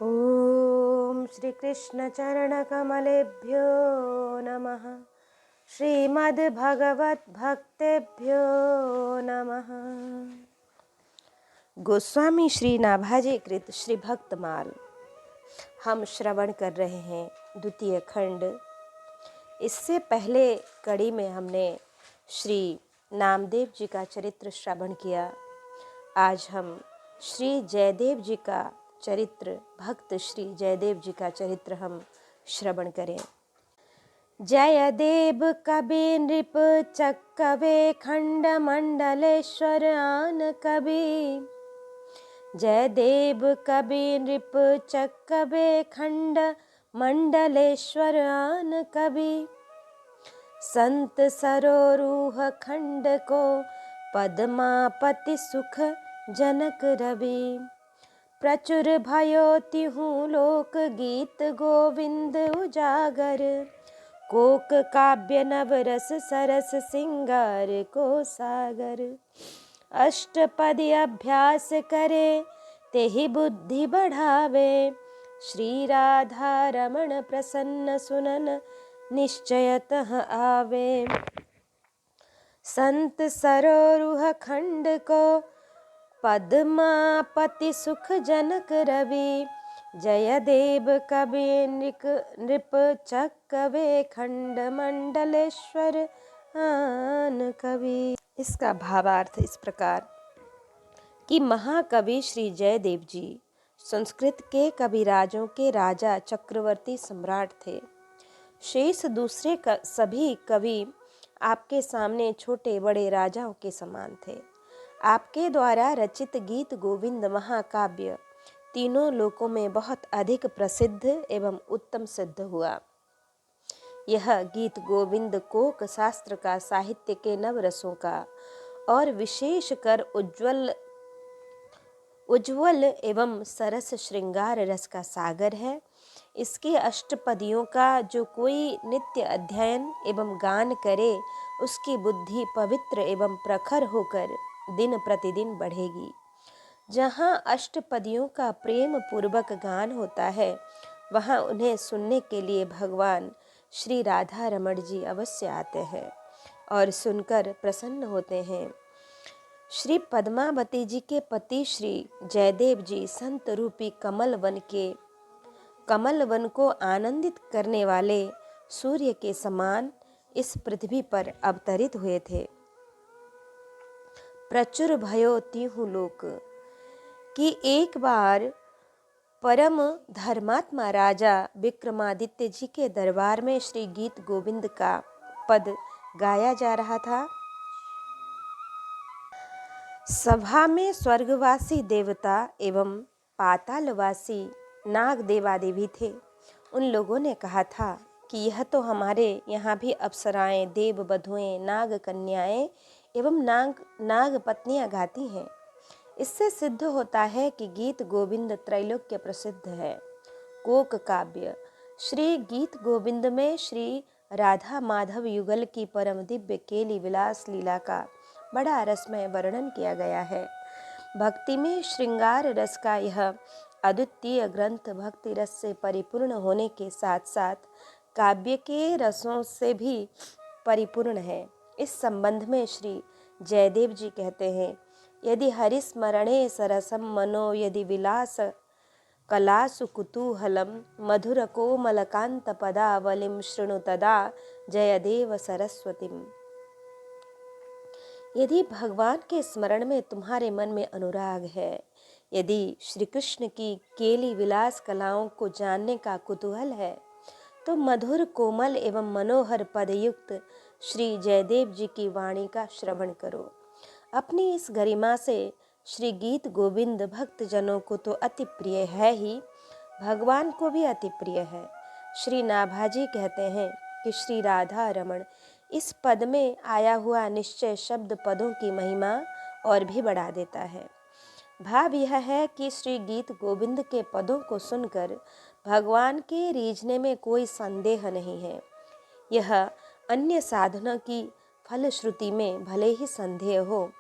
ॐ श्रीकृष्णचरणकमलेभ्यो नमः। श्रीमद्भगवद्भक्तेभ्यो नमः। गोस्वामी श्री नाभाजी कृत श्री भक्तमाल हम श्रवण कर रहे हैं द्वितीय खंड। इससे पहले कड़ी में हमने श्री नामदेव जी का चरित्र श्रवण किया। आज हम श्री जयदेव जी का चरित्र, भक्त श्री जयदेव जी का चरित्र हम श्रवण करें। जयदेव कवि नृप चक्कवे खंड मंडलेश्वर आन कवि। जयदेव कवि नृप चक्कवे खंड मंडलेश्वर आन कवि। संत सरोरूह खंड को पद्मापति सुख जनक रवि। प्रचुर भयो तिहु लोक गीत गोविंद उजागर। कोक काव्य नवरस सरस सिंगार को सागर। अष्टपदी अभ्यास करे तेहि बुद्धि बढ़ावे। श्री राधा रमण प्रसन्न सुनन निश्चयतः आवे। संत सरोरुह खंड को पद्मापति सुख जनक रवि। जयदेव कवि नृप चक्कवे खंड मंडलेश्वर आन कवि। इसका भावार्थ इस प्रकार कि महाकवि श्री जयदेव जी संस्कृत के कविराजों के राजा चक्रवर्ती सम्राट थे। शेष दूसरे सभी कवि आपके सामने छोटे बड़े राजाओं के समान थे। आपके द्वारा रचित गीत गोविंद महाकाव्य तीनों लोकों में बहुत अधिक प्रसिद्ध एवं उत्तम सिद्ध हुआ। यह गीत गोविंद कोक शास्त्र का, साहित्य के नवरसों का और विशेष कर उज्ज्वल एवं सरस श्रृंगार रस का सागर है। इसके अष्टपदियों का जो कोई नित्य अध्ययन एवं गान करे उसकी बुद्धि पवित्र एवं प्रखर होकर दिन प्रतिदिन बढ़ेगी। जहाँ अष्टपदियों का प्रेम पूर्वक गान होता है वहाँ उन्हें सुनने के लिए भगवान श्री राधा रमण जी अवश्य आते हैं और सुनकर प्रसन्न होते हैं। श्री पद्मावती जी के पति श्री जयदेव जी संत रूपी कमल वन को आनंदित करने वाले सूर्य के समान इस पृथ्वी पर अवतरित हुए थे। प्रचुर भयो तिहु लोक कि एक बार परम धर्मात्मा राजा विक्रमादित्य जी के दरबार में श्री गीत गोविंद का पद गाया जा रहा था। सभा में स्वर्गवासी देवता एवं पातालवासी नाग देवादेवी थे। उन लोगों ने कहा था कि यह तो हमारे यहाँ भी अप्सराएं, देव बधुएं, नाग कन्याएं एवं नाग पत्नियां गाती हैं। इससे सिद्ध होता है कि गीत गोविंद त्रैलोक्य प्रसिद्ध है। कोक काव्य श्री गीत गोविंद में श्री राधा माधव युगल की परम दिव्य केली विलास लीला का बड़ा रसमय वर्णन किया गया है। भक्ति में श्रृंगार रस का यह अद्वितीय ग्रंथ भक्ति रस से परिपूर्ण होने के साथ साथ काव्य के रसों से भी परिपूर्ण है। इस संबंध में श्री जयदेव जी कहते हैं, यदि हरिस्मरणे सरसम मनो यदि विलास कलासु कुतूहलम मधुर कोमलकांत पदावलिम शृणु तदा जयदेव सरस्वतीम। यदि भगवान के स्मरण में तुम्हारे मन में अनुराग है, यदि श्री कृष्ण की केली विलास कलाओं को जानने का कुतूहल है, तो मधुर कोमल एवं मनोहर पदयुक्त श्री जयदेव जी की वाणी का श्रवण करो। अपनी इस गरिमा से श्री गीत गोविंद भक्त जनों को तो अति प्रिय है ही, भगवान को भी अति प्रिय है। श्री नाभाजी कहते हैं कि श्री राधा रमण इस पद में आया हुआ निश्चय शब्द पदों की महिमा और भी बढ़ा देता है। भाव यह है कि श्री गीत गोविंद के पदों को सुनकर भगवान के रीझने में कोई संदेह नहीं है। यह अन्य साधनों की फलश्रुति में भले ही संदेह हो,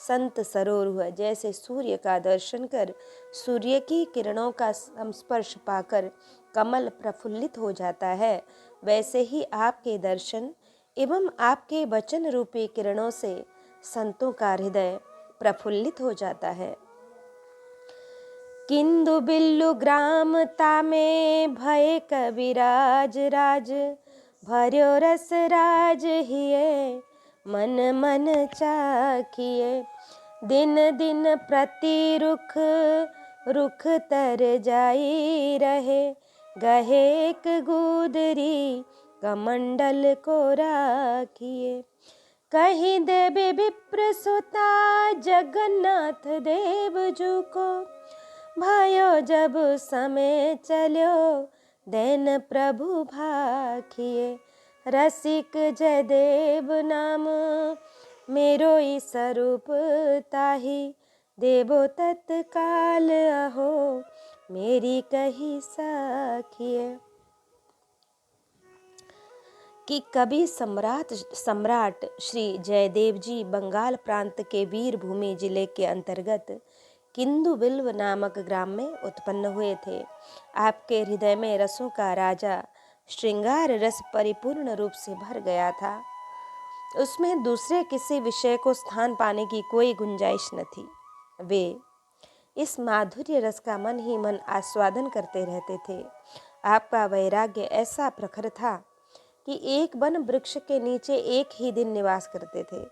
संत सरोवर जैसे सूर्य का दर्शन कर सूर्य की किरणों का संस्पर्श पाकर कमल प्रफुल्लित हो जाता है, वैसे ही आपके दर्शन एवं आपके वचन रूपी किरणों से संतों का हृदय प्रफुल्लित हो जाता है। किंदु बिल्लु ग्राम तामे भय कविराज राज, भर्यो रस राज हिये मन मन चाखिए। दिन दिन प्रति रुख रुख तर जाई रहे, गहे एक गुदरी कमंडल को राखिए। कहीं देवी विप्र सुता जगन्नाथ देव जू को, भयो जब समय चलो दैन प्रभु भाखिए। रसिक जयदेव नाम मेरो ई स्वरूप ताही, देवो तत्काल अहो मेरी कही साखिए। कि कभी सम्राट श्री जयदेव जी बंगाल प्रांत के वीरभूमि जिले के अंतर्गत किंदु बिल्व नामक ग्राम में उत्पन्न हुए थे। आपके हृदय में रसों का राजा श्रृंगार रस परिपूर्ण रूप से भर गया था। उसमें दूसरे किसी विषय को स्थान पाने की कोई गुंजाइश न थी। वे इस माधुर्य रस का मन ही मन आस्वादन करते रहते थे। आपका वैराग्य ऐसा प्रखर था कि एक वन वृक्ष के नीचे एक ही दिन निवास करते थे।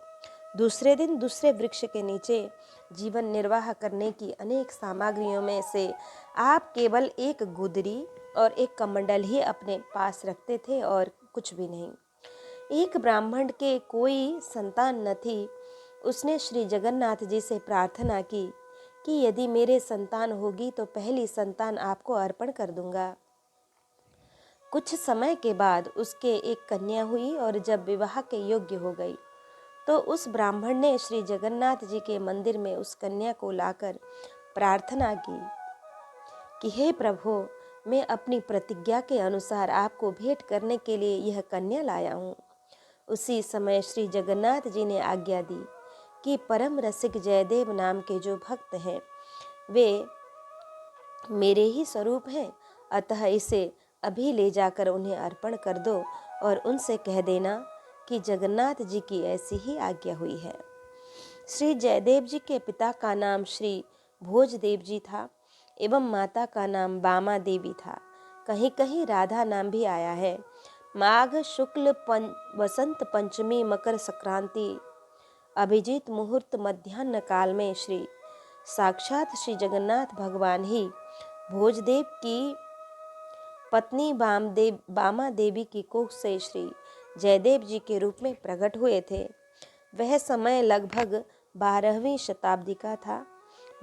दूसरे दिन दूसरे वृक्ष के नीचे जीवन निर्वाह करने की अनेक सामग्रियों में से आप केवल एक गुदरी और एक कमंडल ही अपने पास रखते थे और कुछ भी नहीं। एक ब्राह्मण के कोई संतान न थी। उसने श्री जगन्नाथ जी से प्रार्थना की कि यदि मेरे संतान होगी तो पहली संतान आपको अर्पण कर दूंगा। कुछ समय के बाद उसके एक कन्या हुई और जब विवाह के योग्य हो गई तो उस ब्राह्मण ने श्री जगन्नाथ जी के मंदिर में उस कन्या को लाकर प्रार्थना की कि हे प्रभु, मैं अपनी प्रतिज्ञा के अनुसार आपको भेंट करने के लिए यह कन्या लाया हूँ। उसी समय श्री जगन्नाथ जी ने आज्ञा दी कि परम रसिक जयदेव नाम के जो भक्त हैं वे मेरे ही स्वरूप हैं, अतः इसे अभी ले जाकर उन्हें अर्पण कर दो और उनसे कह देना कि जगन्नाथ जी की ऐसी ही आज्ञा हुई है। श्री जयदेव जी के पिता का नाम श्री भोजदेव जी था एवं माता का नाम बामा देवी था। कहीं कहीं राधा नाम भी आया है। माघ शुक्ल वसंत पंचमी मकर संक्रांति अभिजीत मुहूर्त मध्याह्न काल में श्री साक्षात श्री जगन्नाथ भगवान ही भोजदेव की पत्नी बामा देवी की कोख से श्री जयदेव जी के रूप में प्रकट हुए थे। वह समय लगभग 12वीं शताब्दी का था।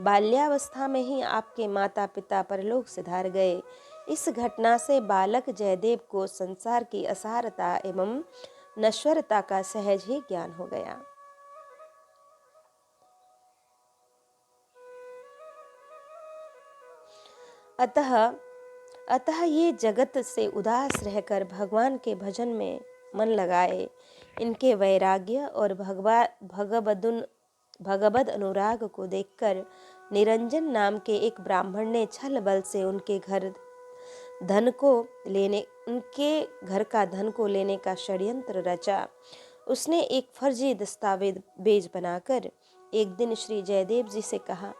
बाल्यावस्था में ही आपके माता पिता परलोक सिधार गए। इस घटना से बालक जयदेव को संसार की असारता एवं नश्वरता का सहज ही ज्ञान हो गया। अतः ये जगत से उदास रहकर भगवान के भजन में मन लगाए। इनके वैराग्य और भगवद अनुराग को देखकर निरंजन नाम के एक ब्राह्मण ने छल बल से उनके घर का धन को लेने का षड्यंत्र रचा। उसने एक फर्जी दस्तावेज बनाकर एक दिन श्री जयदेव जी से कहा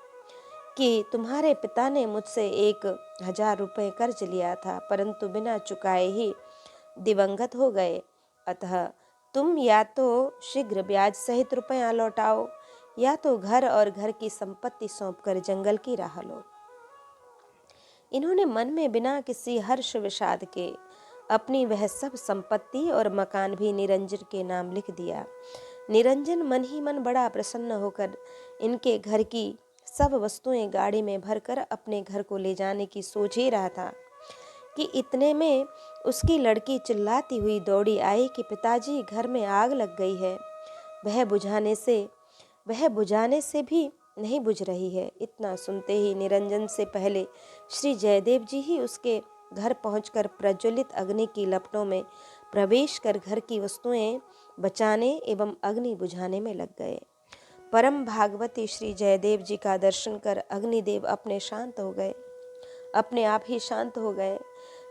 कि तुम्हारे पिता ने मुझसे 1000 रुपये कर्ज लिया था, परंतु बिना चुकाए ही दिवंगत हो गए। अतः तुम या तो शीघ्र ब्याज सहित रुपया लौटाओ या तो घर और घर की संपत्ति सौंपकर जंगल की राह लो। इन्होंने मन में बिना किसी हर्ष विषाद के अपनी वह सब संपत्ति और मकान भी निरंजन के नाम लिख दिया। निरंजन मन ही मन बड़ा प्रसन्न होकर इनके घर की सब वस्तुएं गाड़ी में भरकर अपने घर को ले जाने की सोच ही रहा था कि इतने में उसकी लड़की चिल्लाती हुई दौड़ी आई कि पिताजी, घर में आग लग गई है। वह बुझाने से भी नहीं बुझ रही है। इतना सुनते ही निरंजन से पहले श्री जयदेव जी ही उसके घर पहुंचकर प्रज्वलित अग्नि की लपटों में प्रवेश कर घर की वस्तुएं बचाने एवं अग्नि बुझाने में लग गए। परम भागवती श्री जयदेव जी का दर्शन कर अग्निदेव अपने आप ही शांत हो गए।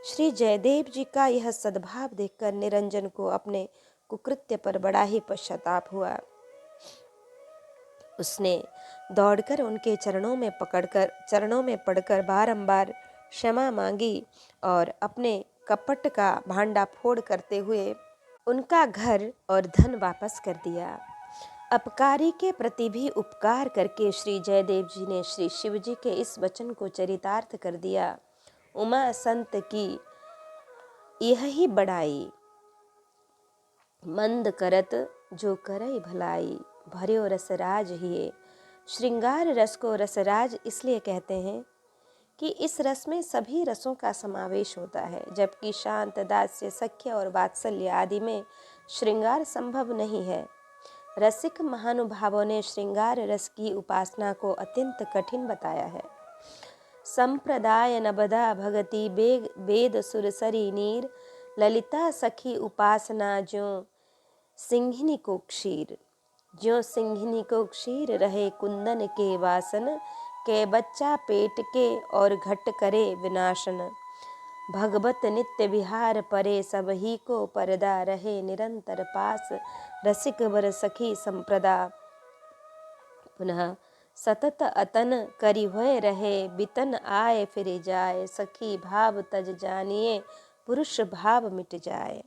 श्री जयदेव जी का यह सद्भाव देखकर निरंजन को अपने कुकृत्य पर बड़ा ही पश्चाताप हुआ। उसने दौड़कर उनके चरणों में पड़कर बारंबार क्षमा मांगी और अपने कपट का भांडाफोड़ करते हुए उनका घर और धन वापस कर दिया। अपकारी के प्रति भी उपकार करके श्री जयदेव जी ने श्री शिव जी के इस वचन को चरितार्थ कर दिया। उमा संत की यह ही बड़ाई, मंद करत जो करई भलाई, भर्यो रसराज हिये। श्रृंगार रस को रसराज इसलिए कहते हैं कि इस रस में सभी रसों का समावेश होता है, जबकि शांत, दास्य, सख्य और वात्सल्य आदि में श्रृंगार संभव नहीं है। रसिक महानुभावों ने श्रृंगार रस की उपासना को अत्यंत कठिन बताया है। संप्रदाय नबदा भगति वेद सुरसरी नीर, ललिता सखी उपासना ज्यों सिंहिनी को क्षीर। ज्यों सिंहिनी को क्षीर रहे कुंदन के वासन, के बच्चा पेट के और घट करे विनाशन। भगवत नित्य विहार परे सब ही को परदा, रहे निरंतर पास रसिक वर सखी संप्रदा। पुनः सतत अतन करी हुए रहे, बितन आए फिर जाए, सखी भाव तज जानिए पुरुष भाव मिट जाए।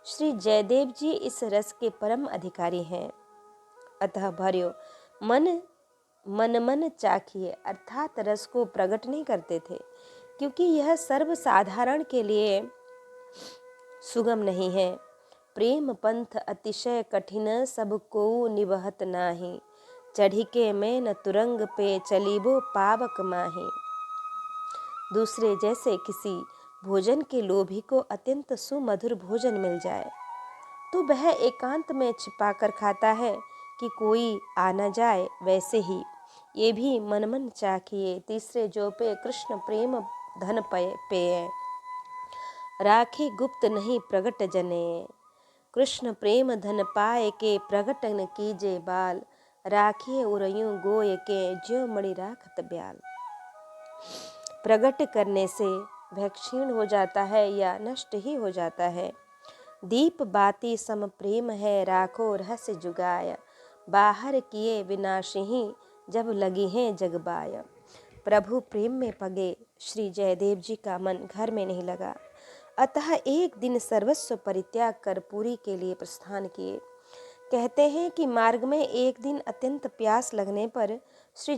श्री जयदेव जी इस रस के परम अधिकारी हैं। अतः भर्यो मन चाखिए अर्थात रस को प्रकट नहीं करते थे, क्योंकि यह सर्वसाधारण के लिए सुगम नहीं है। प्रेम पंथ अतिशय कठिन, सब को निवहत नाही, चढ़िके में न तुरंग पे चलीबो पावक माही। दूसरे जैसे किसी भोजन के लोभी को अत्यंत सुमधुर भोजन मिल जाए तो वह एकांत में छिपाकर खाता है कि कोई आ न जाए, वैसे ही ये भी मन चाखिए तीसरे जो पे कृष्ण प्रेम धन पेय, राखी गुप्त नहीं प्रगट जने। कृष्ण प्रेम धन पाए के प्रगट न कीजे बाल, राखिए उरयूं गोय के ज्यों मणि राखत ब्याल। प्रगट करने से वह क्षीण हो जाता है या नष्ट ही हो जाता है। दीप बाती सम प्रेम है, राखो रहस्य जुगाय, बाहर किए विनाशी जब लगी हैं जगबाय। प्रभु प्रेम में पगे श्री जयदेव जी का मन घर में नहीं लगा, अतः एक दिन सर्वस्व परित्याग कर पुरी के लिए प्रस्थान किए। कहते हैं कि मार्ग में एक दिन अत्यंत प्यास लगने पर श्री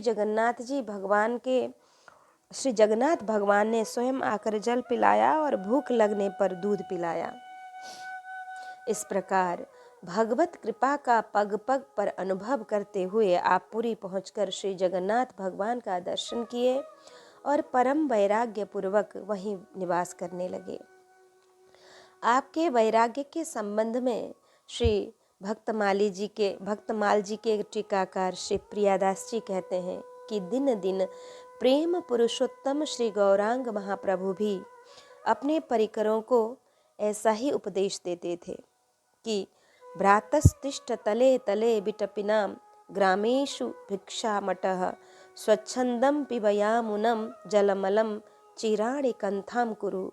जगन्नाथ भगवान ने स्वयं आकर जल पिलाया और भूख लगने पर दूध पिलाया। इस प्रकार भगवत कृपा का पग पग पर अनुभव करते हुए आप पुरी पहुंचकर श्री जगन्नाथ भगवान का दर्शन किए और परम वैराग्य पूर्वक वहीं निवास करने लगे। आपके वैराग्य के संबंध में श्री भक्तमाल जी के टीकाकार श्री प्रियादास जी कहते हैं कि दिन दिन प्रेम पुरुषोत्तम श्री गौरांग महाप्रभु भी अपने परिकरों को ऐसा ही उपदेश देते थे कि भ्रातस्तिष्ठ तले तले विटपिनाम, ग्रामेषु भिक्षामटः, स्वच्छंदम पिबयामुनम जलमलम, चिराणि कंथाम कुरु,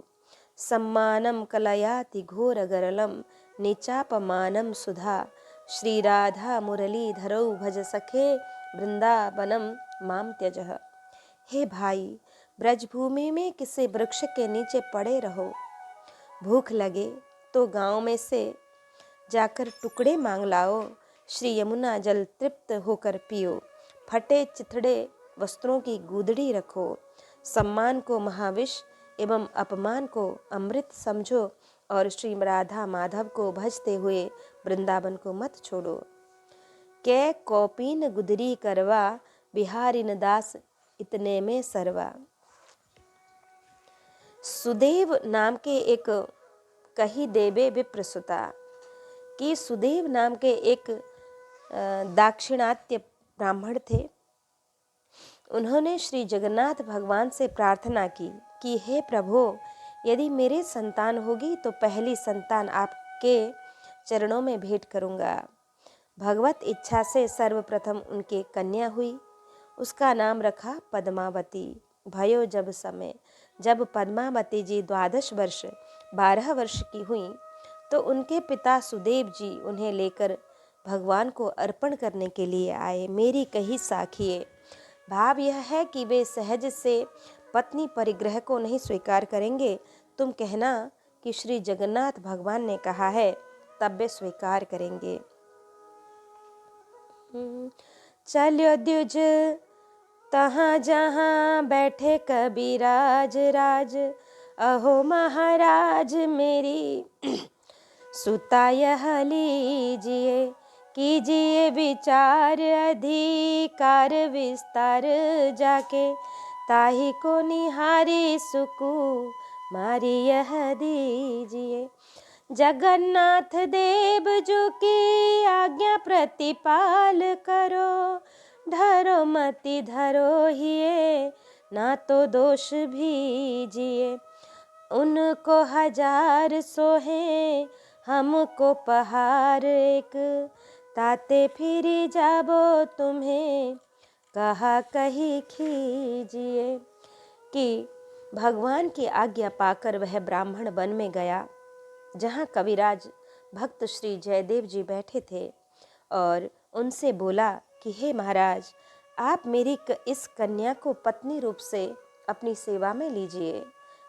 सम्मानम कलयाति घोरगरलम, निचापमानम सुधा, श्री राधा मुरलीधरौ भज सखे वृंदावनम माम त्यजः। हे भाई, ब्रजभूमि में किसी वृक्ष के नीचे पड़े रहो, भूख लगे तो गांव में से जाकर टुकड़े मांग लाओ, श्री यमुना जल तृप्त होकर पियो, फटे चिथड़े वस्त्रों की गुदड़ी रखो, सम्मान को महाविष एवं अपमान को अमृत समझो और श्री राधा माधव को भजते हुए वृंदावन को मत छोड़ो। कै कौपीन गुदरी करवा, बिहारिन दास इतने में सरवा। सुदेव नाम के एक कही देवे विप्रसुता कि सुदेव नाम के एक दाक्षिणात्य ब्राह्मण थे। उन्होंने श्री जगन्नाथ भगवान से प्रार्थना की कि हे प्रभु, यदि मेरे संतान होगी तो पहली संतान आपके चरणों में भेंट करूंगा। भगवत इच्छा से सर्वप्रथम उनके कन्या हुई। उसका नाम रखा पद्मावती। भयो जब समय, जब पद्मावती जी 12 वर्ष 12 वर्ष की हुई तो उनके पिता सुदेव जी उन्हें लेकर भगवान को अर्पण करने के लिए आए। मेरी कही साखिए। भाव यह है कि वे सहज से पत्नी परिग्रह को नहीं स्वीकार करेंगे। तुम कहना कि श्री जगन्नाथ भगवान ने कहा है, तब वे स्वीकार करेंगे। चलो द्विज तहाँ जहाँ बैठे कबीराज राज, अहो महाराज मेरी सुता यह लीजिए, कीजिए विचार अधिकार विस्तार जाके, ताही को निहारी सुकु मारी यह दीजिए। जगन्नाथ देव जो की आज्ञा प्रतिपाल करो, धरो मति धरो हिये, ना तो दोष भीजिए। उनको 1000 सोहे, हमको पहाड़ एक, ताते फिरी जाबो तुम्हें कहा कही खीजिए। कि भगवान की आज्ञा पाकर वह ब्राह्मण वन में गया जहाँ कविराज भक्त श्री जयदेव जी बैठे थे और उनसे बोला कि हे महाराज, आप मेरी इस कन्या को पत्नी रूप से अपनी सेवा में लीजिए।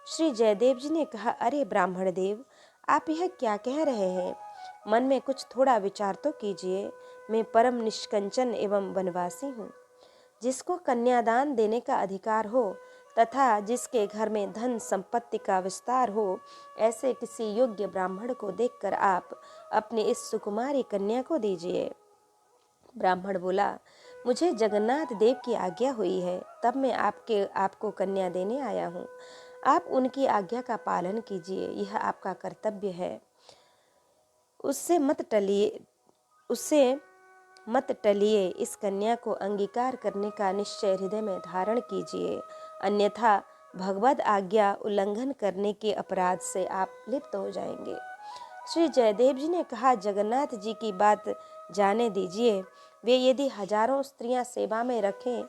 श्री जयदेव जी ने कहा, अरे ब्राह्मण देव, आप यह क्या कह रहे हैं? मन में कुछ थोड़ा विचार तो कीजिए। मैं परम निष्कंचन एवं वनवासी हूँ। जिसको कन्यादान देने का अधिकार हो तथा जिसके घर में धन संपत्ति का विस्तार हो, ऐसे किसी योग्य ब्राह्मण को देखकर आप अपनी इस सुकुमारी कन्या को दीजिए। ब्राह्मण बोला, मुझे जगन्नाथ देव की आज्ञा हुई है, तब मैं आपको कन्या देने आया हूँ। आप उनकी आज्ञा का पालन कीजिए, यह आपका कर्तव्य है। उससे मत टलिए, इस कन्या को अंगीकार करने का निश्चय हृदय में धारण कीजिए, अन्यथा भगवद आज्ञा उल्लंघन करने के अपराध से आप लिप्त हो जाएंगे। श्री जयदेव जी ने कहा, जगन्नाथ जी की बात जाने दीजिए। वे यदि हजारों स्त्रियां सेवा में रखें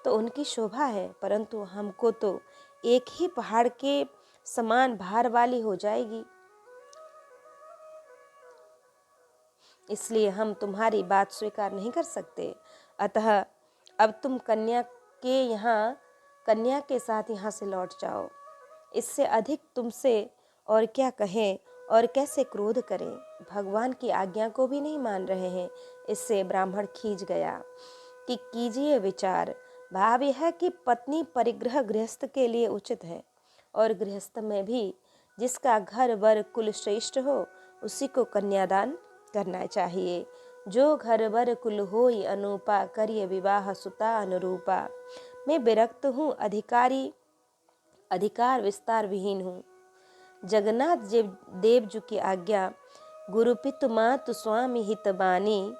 तो उनकी शोभा है, परंतु हमको तो एक ही पहाड़ के समान भार वाली हो जाएगी। इसलिए हम तुम्हारी बात स्वीकार नहीं कर सकते। अतः अब तुम कन्या के साथ यहाँ से लौट जाओ। इससे अधिक तुमसे और क्या कहें और कैसे क्रोध करें। भगवान की आज्ञा को भी नहीं मान रहे हैं। इससे ब्राह्मण खींच गया कि कीजिए विचार। भाव यह है कि पत्नी परिग्रह गृहस्थ के लिए उचित है और गृहस्थ में भी जिसका घर वर कुल श्रेष्ठ हो उसी को कन्यादान करना चाहिए। जो घर वर कुल होई अनुपा, करिय विवाह सुता अनुरूपा। मैं विरक्त हूँ, अधिकार विस्तार विहीन हूँ। जगन्नाथ देव जी की आज्ञा, गुरु पितु मातु स्वामी हित बानी,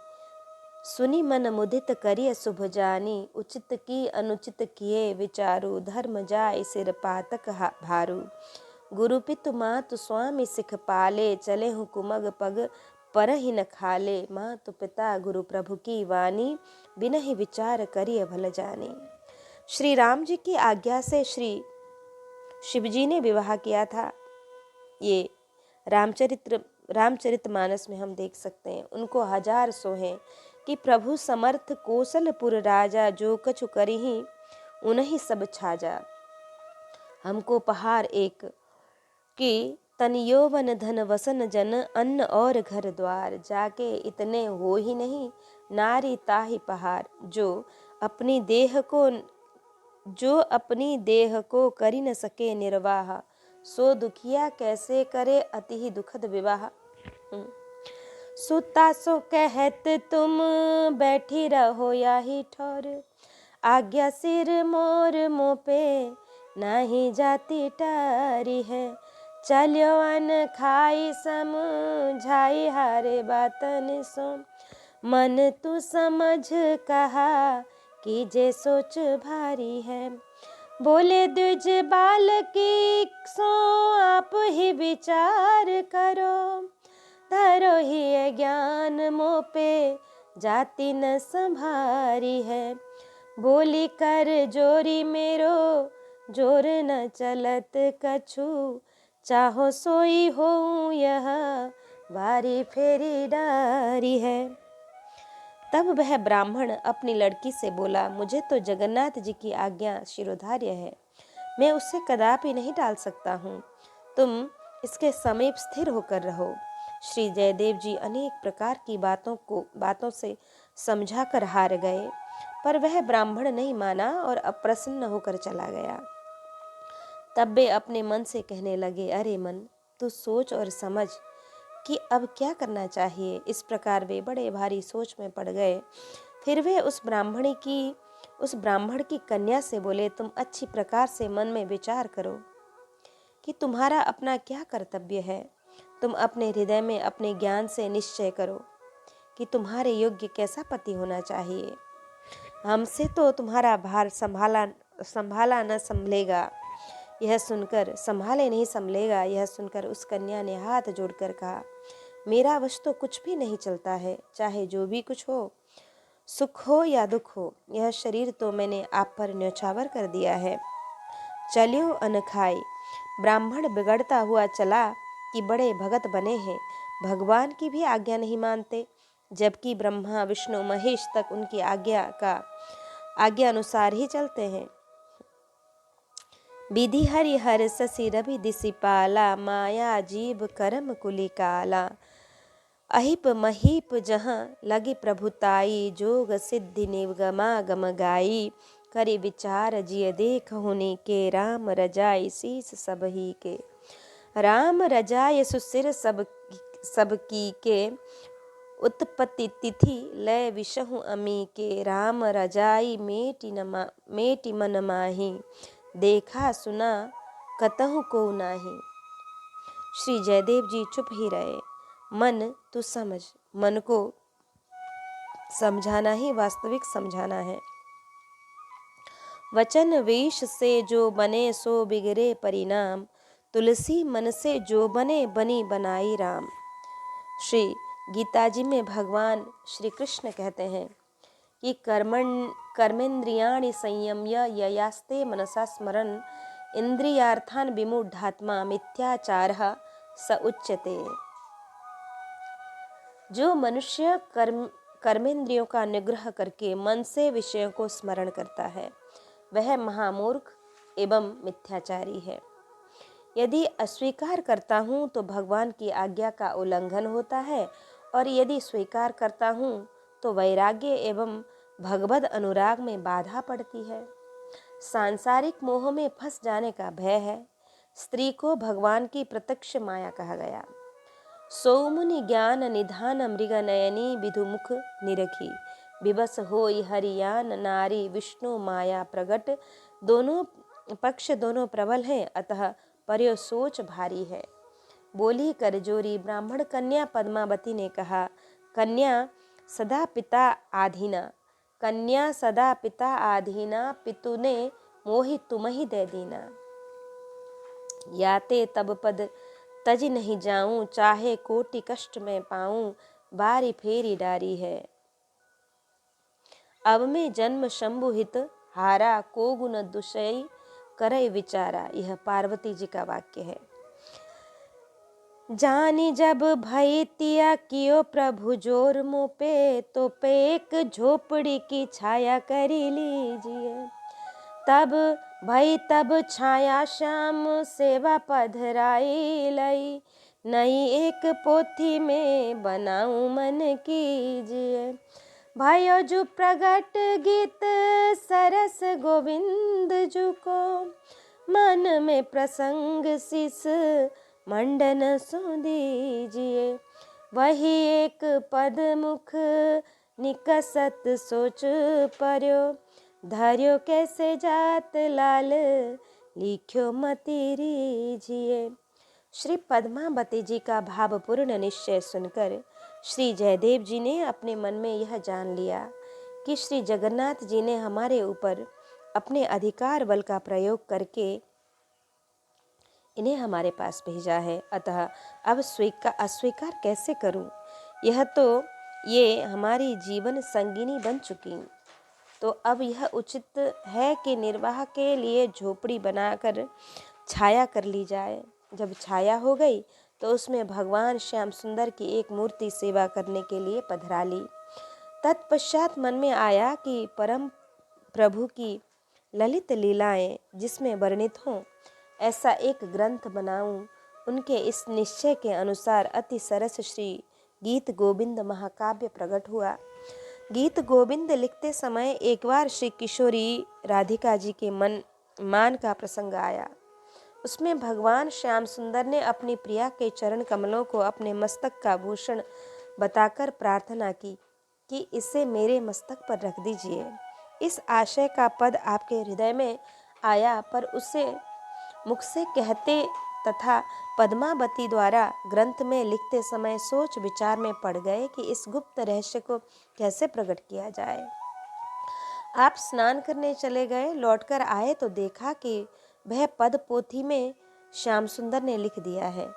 सुनी मन मुदित करिय शुभ जानी। उचित की अनुचित किए विचारु, धर्म जाय सिर पातक भारू। गुरु पितु मातु स्वामी सिख पाले, चले हूँ कुमग पग पर ही न खाले। मातु पिता गुरु प्रभु की वाणी, बिनहि विचार करिय भल जानी। श्री राम जी की आज्ञा से श्री शिवजी ने विवाह किया था। ये रामचरितमानस में हम देख सकते हैं। उनको 1000 सोहे कि प्रभु समर्थ कौशलपुर राजा, जो कछु करिहि उन्हीं सब छाजा। हमको पहाड़ एक कि तन यौवन धन वसन जन, अन्न और घर द्वार, जाके इतने हो ही नहीं नारी ताहि पहाड़। जो अपनी देह को करी न सके निर्वाह, सो दुखिया कैसे करे अति ही दुखद विवाह। सुता सो कहत तुम बैठी रहो याही ठौर, आज्ञा सिर मोर मुँह पे नहीं जाती टारी है। चलो अन खाई समझाई हारे बातन सो, मन तू समझ कहा कीजे सोच भारी है। बोले द्विज बालकी सो आप ही विचार करो, धरो ही ज्ञान मोह पे जाति न संभारी है। बोली कर जोरी मेरो जोर न चलत कछु, चाहो सोई होऊं यह वारी फेरी डारी है। तब वह ब्राह्मण अपनी लड़की से बोला, मुझे तो जगन्नाथ जी की आज्ञा शिरोधार्य है, मैं उसे कदापि नहीं टाल सकता हूँ। तुम इसके समीप स्थिर होकर रहो। श्री जयदेव जी अनेक प्रकार की बातों से समझाकर हार गए, पर वह ब्राह्मण नहीं माना और अप्रसन्न होकर चला गया। तब वे अपने मन से कहने लगे, अरे मन, तू सोच और समझ कि अब क्या करना चाहिए। इस प्रकार वे बड़े भारी सोच में पड़ गए। फिर वे उस ब्राह्मण की कन्या से बोले, तुम अच्छी प्रकार से मन में विचार करो कि तुम्हारा अपना क्या कर्तव्य है। तुम अपने हृदय में अपने ज्ञान से निश्चय करो कि तुम्हारे योग्य कैसा पति होना चाहिए। हमसे तो तुम्हारा भार संभाला न संभलेगा। यह सुनकर उस कन्या ने हाथ जोड़कर कहा, मेरा वश तो कुछ भी नहीं चलता है, चाहे जो भी कुछ हो, सुख हो या दुख हो, यह शरीर तो मैंने आप पर न्यौछावर कर दिया है। चलियो अन्न खाए। ब्राह्मण बिगड़ता हुआ चला कि बड़े भगत बने हैं, भगवान की भी आज्ञा नहीं मानते, जबकि ब्रह्मा विष्णु महेश तक उनकी आज्ञा अनुसार ही चलते हैं। विधि हरि हर ससी रवि दिसिपाला, माया जीव करम कुली काला। अहिप महीप जहाँ लगी प्रभुताई, जोग सिद्धि निगमा गम गाई। करि विचार जिय देख होने के, राम रजाई शीस सब ही के। राम रजाय सुसिर सब की के, उत्पत्ति तिथि लय विषहु अमी के। राम रजाई मेटि मन माही, देखा सुना कतहु को नाही। श्री जयदेव जी चुप ही रहे। मन तू समझ, मन को समझाना ही वास्तविक समझाना है। वचन वेश से जो बने सो बिगड़े परिणाम, तुलसी मन से जो बने बनी बनाई राम। श्री गीता जी में भगवान श्री कृष्ण कहते हैं कि कर्मेंद्रियाणि संयम्य ययास्ते मनसा स्मरन्, इंद्रियार्थान विमूढ़ात्मा मिथ्याचारः स उच्यते। जो मनुष्य कर्मेंद्रियों का निग्रह करके मन से विषयों को स्मरण करता है, वह महामूर्ख एवं मिथ्याचारी है। यदि अस्वीकार करता हूँ तो भगवान की आज्ञा का उल्लंघन होता है, और यदि स्वीकार करता हूँ तो वैराग्य एवं भगवद अनुराग में बाधा पड़ती है। सांसारिक मोह में फंस जाने का भय है। स्त्री को भगवान की प्रत्यक्ष माया कहा गया। सौमुनि ज्ञान निधान मृग नयनी, विधुमुख निरखी। विवश होई हरियान नारी, विष्णु माया प्रगट। दोनों पक्ष दोनों प्रबल हैं, अतः पर्यो सोच भारी है। बोली कर जोरी ब्राह्मण कन्या पद्मावती ने कहा, कन्या सदा पिता आधीना, कन्या सदा पिता आधीना, पितु ने मोहि तुम ही दे दीना। याते तब पद तज नहीं जाऊं, चाहे कोटि कष्ट में पाऊं, बारी फेरी डारी है। अब में जन्म शंभु हित हारा, को गुण दुषय करय विचारा। यह पार्वती जी का वाक्य है। जानी जब भई तिया कियो प्रभु जोर मुँह पे, तो पे एक झोपड़ी की छाया करी लीजिए। तब छाया श्याम सेवा पधराई लई, नई एक पोथी में बनाऊं मन कीजिए। भयो जु प्रगट गीत सरस गोविंद जु को, मन में प्रसंग शिष मंडन सु दीजिए। वही एक पद मुख निकसत सोच पर्यो, धर्यो कैसे जात लाल लिख्यो मति रीझिए। श्री पद्मावती जी का भावपूर्ण निश्चय सुनकर श्री जयदेव जी ने अपने मन में यह जान लिया कि श्री जगन्नाथ जी ने हमारे ऊपर अपने अधिकार बल का प्रयोग करके इन्हें हमारे पास भेजा है, अतः अब अस्वीकार कैसे करूं। यह तो ये हमारी जीवन संगिनी बन चुकी। तो अब यह उचित है कि निर्वाह के लिए झोपड़ी बनाकर छाया कर ली जाए। जब छाया हो गई तो उसमें भगवान श्याम सुंदर की एक मूर्ति सेवा करने के लिए पधरा ली। तत्पश्चात मन में आया कि परम प्रभु की ललित लीलाएं जिसमें वर्णित हों ऐसा एक ग्रंथ बनाऊं। उनके इस निश्चय के अनुसार अति सरस श्री गीत गोविंद महाकाव्य प्रकट हुआ। गीत गोविंद लिखते समय एक बार श्री किशोरी राधिका जी के मान का प्रसंग आया। उसमें भगवान श्याम सुंदर ने अपनी प्रिया के चरण कमलों को अपने मस्तक का भूषण बताकर प्रार्थना की कि इसे मेरे मस्तक पर रख दीजिए। इस आशय का पद आपके हृदय में आया, पर उसे मुख से कहते तथा पद्मावती द्वारा ग्रंथ में लिखते समय सोच विचार में पड़ गए कि इस गुप्त रहस्य को कैसे प्रकट किया जाए। आप स्नान करने चले गए, लौटकर आए तो देखा कि वह पद पोथी में श्याम सुंदर ने लिख दिया है।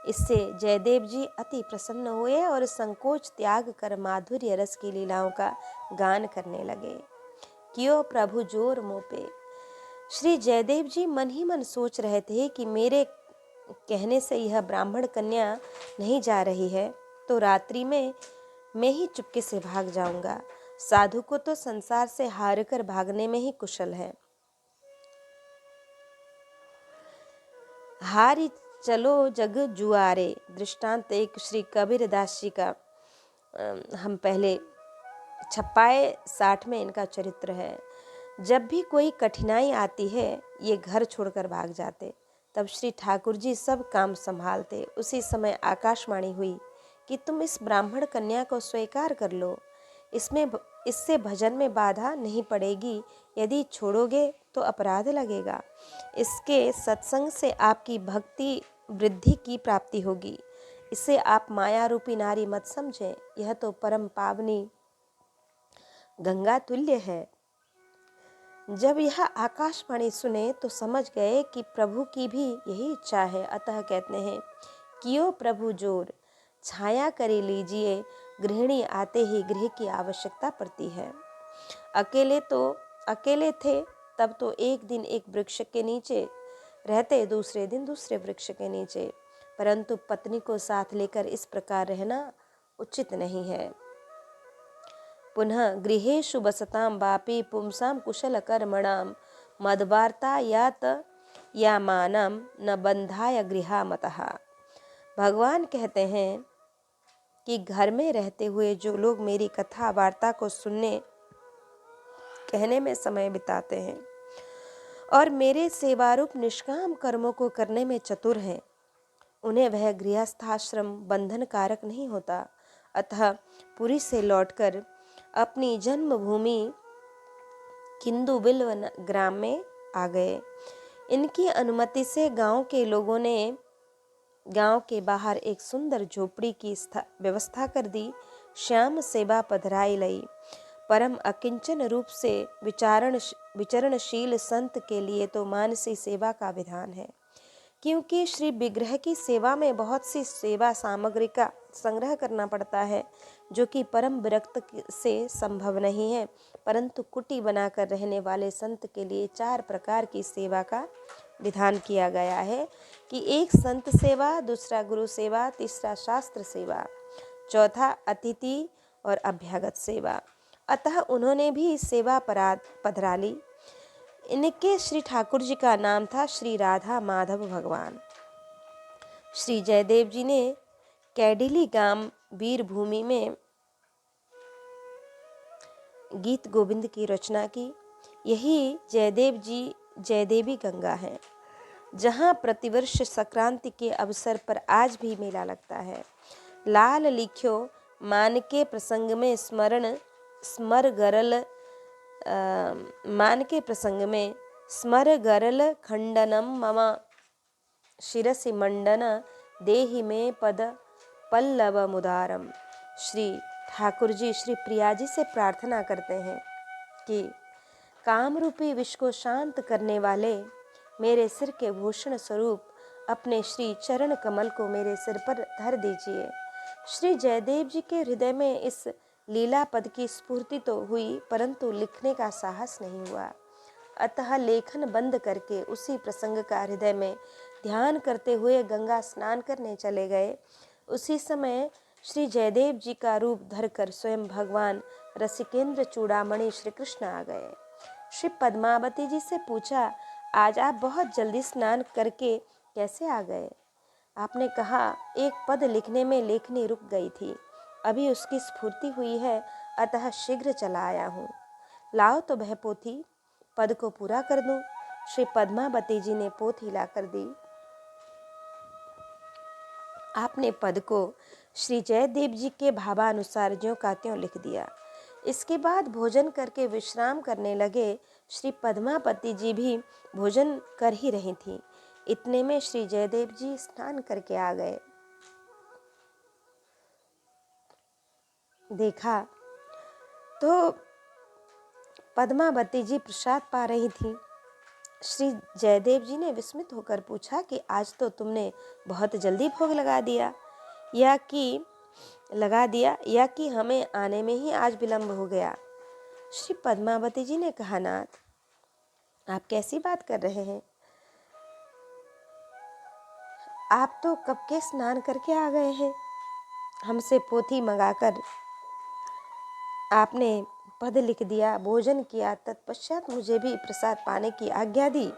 इससे जयदेव जी अति प्रसन्न हुए और संकोच त्याग कर माधुर्य रस की लीलाओं का गान करने लगे। क्यों प्रभु जोर मोपे। श्री जयदेव जी मन ही मन सोच रहे थे कि मेरे कहने से यह ब्राह्मण कन्या नहीं जा रही है तो रात्रि में मैं ही चुपके से भाग जाऊंगा। साधु को तो संसार से हार कर भागने में ही कुशल है। हारी चलो जग जुआरे दृष्टांत एक श्री कबीर दास जी का हम पहले छपाए 60 में इनका चरित्र है। जब भी कोई कठिनाई आती है ये घर छोड़कर भाग जाते। तब श्री ठाकुर जी सब काम संभालते। उसी समय आकाशवाणी हुई कि तुम इस ब्राह्मण कन्या को स्वीकार कर लो, इससे भजन में बाधा नहीं पड़ेगी। यदि छोड़ोगे तो अपराध लगेगा। इसके सत्संग से आपकी भक्ति वृद्धि की प्राप्ति होगी। इसे आप माया रूपी नारी मत समझें, यह तो परम पावनी गंगा तुल्य है। जब यह आकाशवाणी सुने तो समझ गए कि प्रभु की भी यही इच्छा है। अतः कहते हैं, कियो प्रभु जोर छाया करे लीजिए, गृहिणी आते ही गृह की आवश्यकता पड़ती है। अकेले थे तब तो एक दिन एक वृक्ष के नीचे रहते, दूसरे दिन दूसरे वृक्ष के नीचे, परंतु पत्नी को साथ लेकर इस प्रकार रहना उचित नहीं है। पुनः गृहेषु बसतां वापि पुंसां कुशलकर्मणां मद्वार्ता यात यामानां न बंधाय गृहामतः। भगवान कहते हैं कि घर में रहते हुए जो लोग मेरी कथा वार्ता को सुनने कहने में समय बिताते हैं और मेरे सेवारूप निष्काम कर्मों को करने में चतुर हैं, उन्हें वह गृहस्थाश्रम बंधन कारक नहीं होता। अतः पुरी से लौटकर अपनी जन्मभूमि किंदु बिल्व ग्राम में आ गए। इनकी अनुमति से गांव के लोगों ने गांव के बाहर एक सुंदर झोपड़ी की व्यवस्था कर दी। श्याम सेवा पधराई लई। परम अकिंचन रूप से विचरणशील संत के लिए तो मानसी सेवा का विधान है, क्योंकि श्री विग्रह की सेवा में बहुत सी सेवा सामग्री का संग्रह करना पड़ता है, जो कि परम विरक्त से संभव नहीं है। परंतु कुटी बनाकर रहने वाले संत के लिए 4 प्रकार की सेवा का विधान किया गया है कि एक संत सेवा, दूसरा गुरु सेवा, तीसरा शास्त्र सेवा, चौथा अतिथि और अभ्यागत सेवा। अतः उन्होंने भी सेवा पधरा ली। इनके श्री ठाकुर जी का नाम था श्री राधा माधव भगवान। श्री जयदेव जी ने कैडिली गांव वीरभूमि में गीत गोविंद की रचना की। यही जयदेवी गंगा है, जहाँ प्रतिवर्ष संक्रांति के अवसर पर आज भी मेला लगता है। लाल लिख्यो मान के प्रसंग में स्मर गरल खंडनम मम शिरसि मंडन देहि में पद पल्लव मुदारम। श्री ठाकुर जी श्री प्रिया जी से प्रार्थना करते हैं कि काम रूपी विष को शांत करने वाले मेरे सिर के भूषण स्वरूप अपने श्री चरण कमल को मेरे सिर पर धर दीजिए। श्री जयदेव जी के हृदय में इस लीला पद की स्फूर्ति तो हुई, परंतु लिखने का साहस नहीं हुआ। अतः लेखन बंद करके उसी प्रसंग का हृदय में ध्यान करते हुए गंगा स्नान करने चले गए। उसी समय श्री जयदेव जी का रूप धरकर स्वयं भगवान रसिकेंद्र चूड़ामणि श्री कृष्ण आ गए। श्री पद्मावती जी से पूछा, आज आप बहुत जल्दी स्नान करके कैसे आ गए? आपने कहा, एक पद लिखने में लेखनी रुक गई थी, अभी उसकी स्फूर्ति हुई है, अतः शीघ्र चला आया हूँ। लाओ तो वह पोथी, पद को पूरा कर दूं। श्री पद्मावती जी ने पोथी ला कर दी। आपने पद को श्री जयदेव जी के भावानुसार ज्यों का त्यों लिख दिया। इसके बाद भोजन करके विश्राम करने लगे। श्री पद्मावती जी भी भोजन कर ही रही थीं। इतने में श्री जयदेव जी स्नान करके आ गए। देखा तो पद्मावती जी प्रसाद पा रही थी। श्री जयदेव जी ने विस्मित होकर पूछा कि आज तो तुमने बहुत जल्दी भोग लगा दिया या कि हमें आने में ही आज विलंब हो गया। श्री पद्मावती जी ने कहा, नाथ, आप कैसी बात कर रहे हैं? आप तो कब के स्नान करके आ गए हैं। हमसे पोथी मंगाकर आपने पद लिख दिया, भोजन किया, तत्पश्चात मुझे भी प्रसाद पाने की आज्ञा दी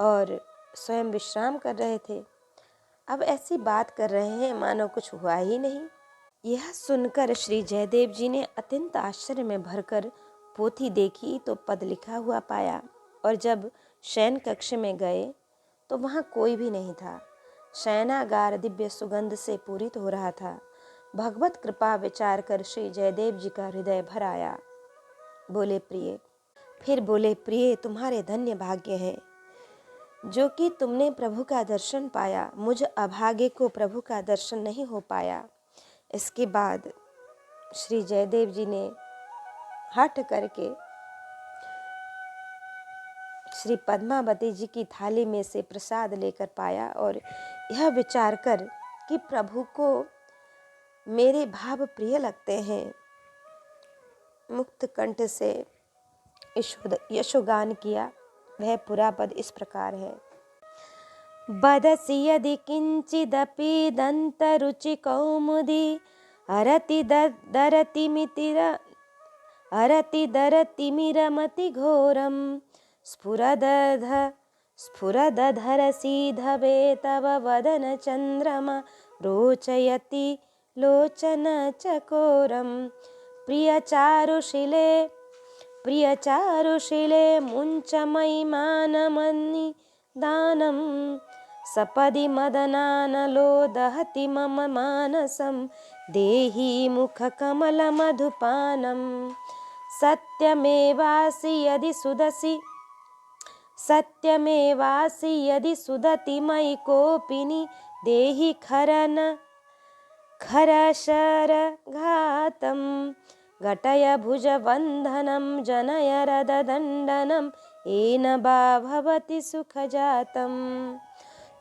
और स्वयं विश्राम कर रहे थे। अब ऐसी बात कर रहे हैं मानो कुछ हुआ ही नहीं। यह सुनकर श्री जयदेव जी ने अत्यंत आश्चर्य में भरकर पोथी देखी तो पद लिखा हुआ पाया, और जब शयन कक्ष में गए तो वहाँ कोई भी नहीं था। शयनागार दिव्य सुगंध से पूरित हो रहा था। भगवत कृपा विचार कर श्री जयदेव जी का हृदय भर आया। बोले, प्रिय, तुम्हारे धन्य भाग्य है जो कि तुमने प्रभु का दर्शन पाया। मुझ अभागे को प्रभु का दर्शन नहीं हो पाया। इसके बाद श्री जयदेव जी ने हठ करके श्री पद्मावती जी की थाली में से प्रसाद लेकर पाया और यह विचार कर कि प्रभु को मेरे भाव प्रिय लगते हैं, मुक्त कंठ से यशोगान किया। वह पूरा पद इस प्रकार है। बदसि यदि किंचिदपि दंतरुचि कौमुदी हरति दरतिमिरमति घोरम स्फुरदधरसीधवे तव वदन चंद्रमा रोचयति लोचन चकोरम प्रियचारुशिले मुञ्चमयि मानमन्नि दानं सपदि मदनानलो दहति मम मानसं देहि मुखकमलमधुपानं सत्यमेवासि यदि सुदति मयि कोपिनि देहि खरशरघातं घटय भुजबन्धनं जनय रददण्डनं येन वा भवति सुखजातं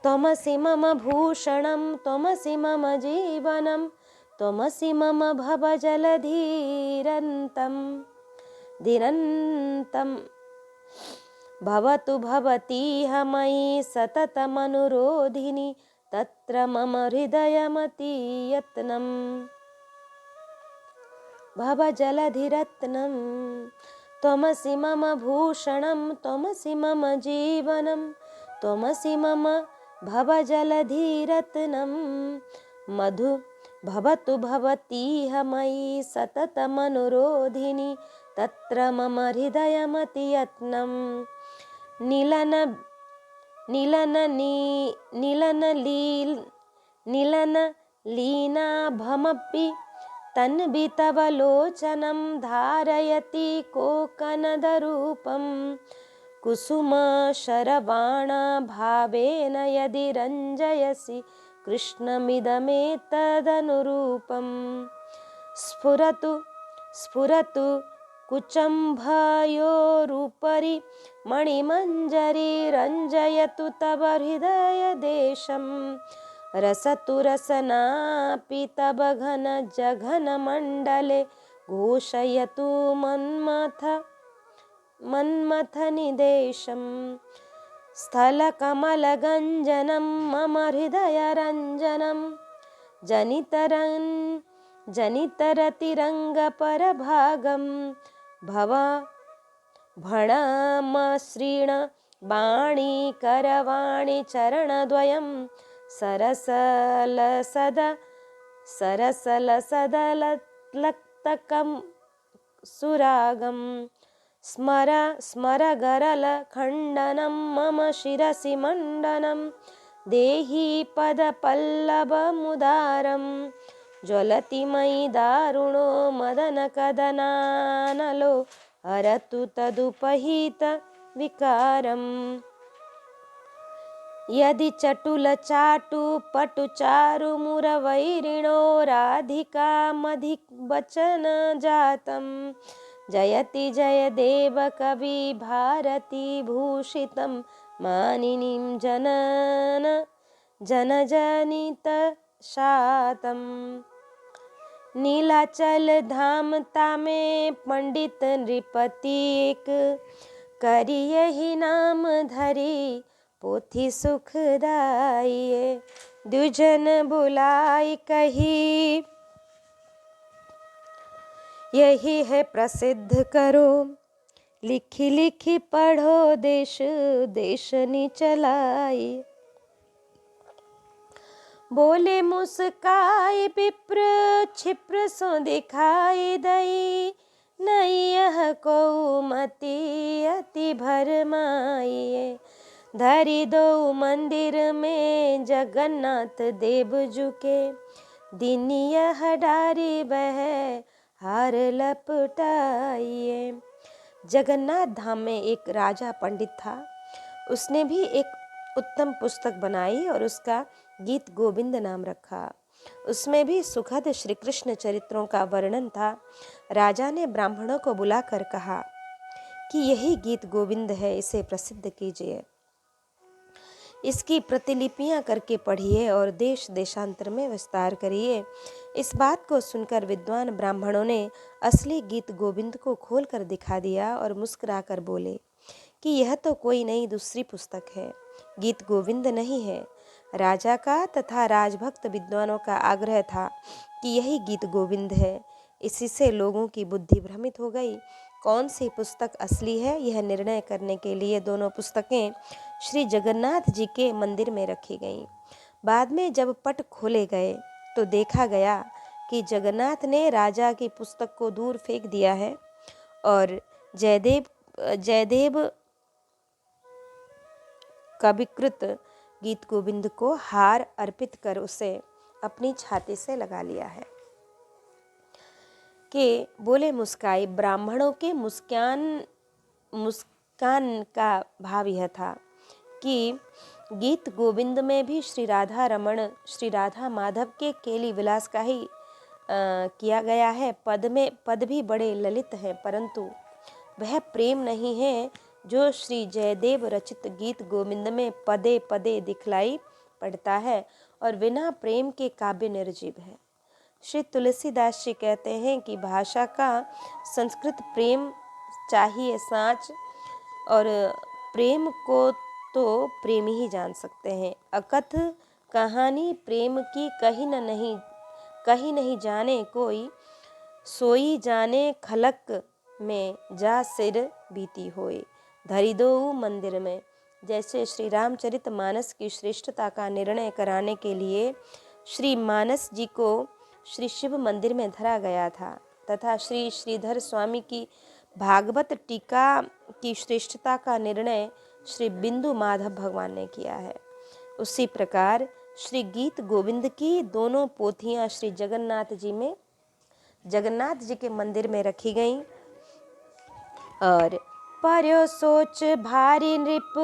त्वमसि मम भूषणं त्वमसि मम जीवनं त्वमसि मम भवजलधिरन्तं भवतु भवतीह मयि सततमनुरोधिनि तत्र मम हृदयमतियत्नं भवजलधिरत्नं त्वमसि मम भूषणं त्वमसि मम जीवनं त्वमसि मम भवजलधिरत्नं भवतु भवतीह मयि सततमनुरोधिनि तत्र मम हृदयमतियत्नं नीलनलीनाभमपि तन्वि तव लोचनं धारयति कोकनदरूपं कुसुमशरबाणाभावेन यदि रञ्जयसि कृष्णमिदमेतदनुरूपं स्फुरतु कुचम्भयोरुपरि मणिमञ्जरी रञ्जयतु तव हृदयदेशं रसतु रसनापि तब घन जघन मण्डले घोषयतु मन्मथनिदेशम् स्थलकमलगञ्जनं मम हृदयरञ्जनं जनितरतिरङ्गपरभागं भणमसृण वाणीकरवाणि चरणद्वयं सरसलसदलक्तकं सुरागं स्मर गरलखण्डनं मम शिरसि मण्डनं देहि पदपल्लवमुदारं ज्वलति मयि दारुणो मदनकदनानलो हरतु तदुपहितविकारम् यदि चटुलचाटुपटुचारुमुरवैरिणो राधिकामधिवचनजातं जयति जयदेव कवि भारती भूषितं मानिनीं जनजनितशातं नीलाचल धाम तामे पंडित नृपति एक करियहि नाम धरी पोथी सुखदायिए दुजन बुलाई कही यही है प्रसिद्ध करो लिखी लिखी पढ़ो देश देशनी चलाई बोले मुस्काई विप्र क्षिप्र सो दिखाई दई नहीं यह को मति अति भरमाइए धरी दो मंदिर में जगन्नाथ देव जुके दिन यह डारी बह हार लपटाइए। जगन्नाथ धाम में एक राजा पंडित था। उसने भी एक उत्तम पुस्तक बनाई और उसका गीत गोविंद नाम रखा। उसमें भी सुखद श्री कृष्ण चरित्रों का वर्णन था। राजा ने ब्राह्मणों को बुलाकर कहा कि यही गीत गोविंद है, इसे प्रसिद्ध कीजिए, इसकी प्रतिलिपियां करके पढ़िए और देश देशांतर में विस्तार करिए। इस बात को सुनकर विद्वान ब्राह्मणों ने असली गीत गोविंद को खोलकर दिखा दिया और मुस्कुराकर बोले कि यह तो कोई नई दूसरी पुस्तक है, गीत गोविंद नहीं है। राजा का तथा राजभक्त विद्वानों का आग्रह था कि यही गीत गोविंद है। इसी से लोगों की बुद्धि भ्रमित हो गई। कौन सी पुस्तक असली है, यह निर्णय करने के लिए दोनों पुस्तकें श्री जगन्नाथ जी के मंदिर में रखी गईं। बाद में जब पट खोले गए तो देखा गया कि जगन्नाथ ने राजा की पुस्तक को दूर फेंक दिया है और जयदेव कविकृत गीत गोविंद को हार अर्पित कर उसे अपनी छाती से लगा लिया है। के बोले मुस्काई, ब्राह्मणों के मुस्कान का भाव यह था कि गीत गोविंद में भी श्री राधा रमण, श्री राधा माधव के केली विलास का ही किया गया है। पद भी बड़े ललित हैं, परंतु वह प्रेम नहीं है जो श्री जयदेव रचित गीत गोविंद में पदे पदे दिखलाई पड़ता है और बिना प्रेम के काव्य निर्जीव है। श्री तुलसीदास जी कहते हैं कि भाषा का संस्कृत प्रेम चाहिए साँच, और प्रेम को तो प्रेमी ही जान सकते हैं। अकथ कहानी प्रेम की कहीं नहीं जाने कोई, सोई जाने खलक में जा सिर बीती होए, धरी दो मंदिर में। जैसे श्री रामचरित मानस की श्रेष्ठता का निर्णय कराने के लिए श्री मानस जी को श्री शिव मंदिर में धरा गया था, तथा श्री श्रीधर स्वामी की भागवत टीका की श्रेष्ठता का निर्णय श्री बिंदु माधव भगवान ने किया है। उसी प्रकार श्री गीत गोविंद की दोनों पोथियां श्री जगन्नाथ जी के मंदिर में रखी गईं। और पर्यो सोच भारी नृप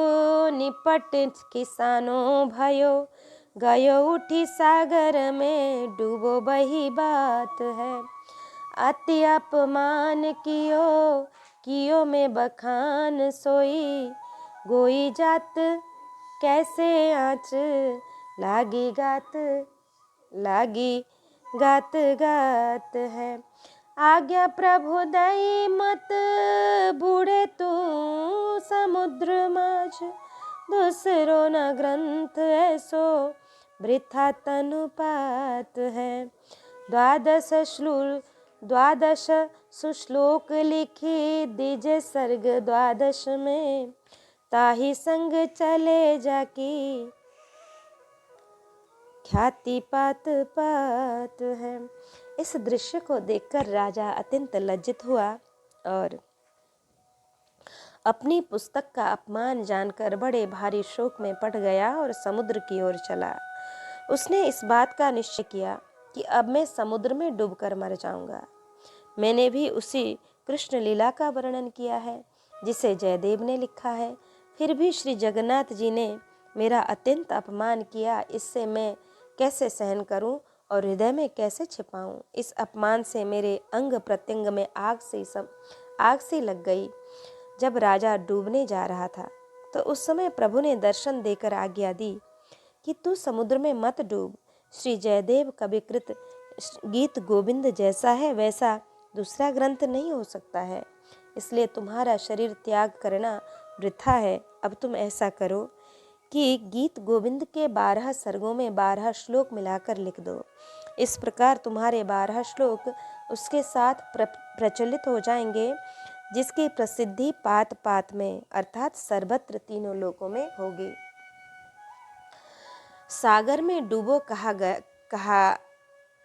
निपट किसानों भयो, गयो उठी सागर में डूबो बही बात है। अति अपमान कियो में बखान सोई, गोई जात कैसे आँच लागी गात लागी गात गात है। आज्ञा प्रभु दई मत बूढ़े तू समुद्र माझ, दूसरो न ग्रंथ ऐसो वृथा तनुपात है। द्वादश सुश्लोक लिखी दीजे सर्ग द्वादश में, ताही संग चले जाकी ख्याति पात पात है। इस दृश्य को देखकर राजा अत्यंत लज्जित हुआ और अपनी पुस्तक का अपमान जानकर बड़े भारी शोक में पड़ गया और समुद्र की ओर चला। उसने इस बात का निश्चय किया कि अब मैं समुद्र में डूबकर मर जाऊंगा। मैंने भी उसी कृष्ण लीला का वर्णन किया है जिसे जयदेव ने लिखा है। फिर भी श्री जगन्नाथ जी ने मेरा अत्यंत अपमान किया, इससे मैं कैसे सहन करूं और हृदय में कैसे छिपाऊं। इस अपमान से मेरे अंग प्रत्यंग में आग सी लग गई। जब राजा डूबने जा रहा था तो उस समय प्रभु ने दर्शन देकर आज्ञा दी कि तू समुद्र में मत डूब। श्री जयदेव कविकृत गीत गोविंद जैसा है वैसा दूसरा ग्रंथ नहीं हो सकता है, इसलिए तुम्हारा शरीर त्याग करना वृथा है। अब तुम ऐसा करो कि गीत गोविंद के 12 सर्गों में 12 श्लोक मिलाकर लिख दो। इस प्रकार तुम्हारे 12 श्लोक उसके साथ प्रचलित हो जाएंगे, जिसकी प्रसिद्धि पात पात में अर्थात सर्वत्र तीनों लोकों में होगी। सागर में डूबो कहा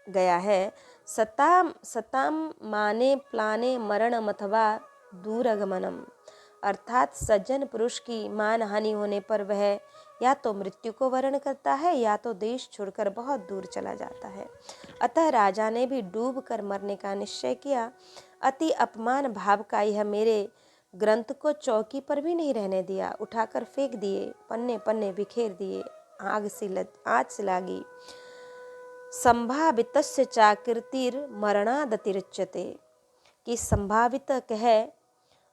गया है। सताम माने प्लाने मरणम अथवा दूरगमनम, अर्थात सज्जन पुरुष की मान हानि होने पर वह या तो मृत्यु को वर्ण करता है या तो देश छोड़कर बहुत दूर चला जाता है। अतः राजा ने भी डूब कर मरने का निश्चय किया। अति अपमान भाव का यह मेरे ग्रंथ को चौकी पर भी नहीं रहने दिया, उठाकर फेंक दिए, पन्ने पन्ने बिखेर दिए। आग से लागी। संभावितस्य चाकृतिर मरणादतिरिच्यते, कि संभावित कह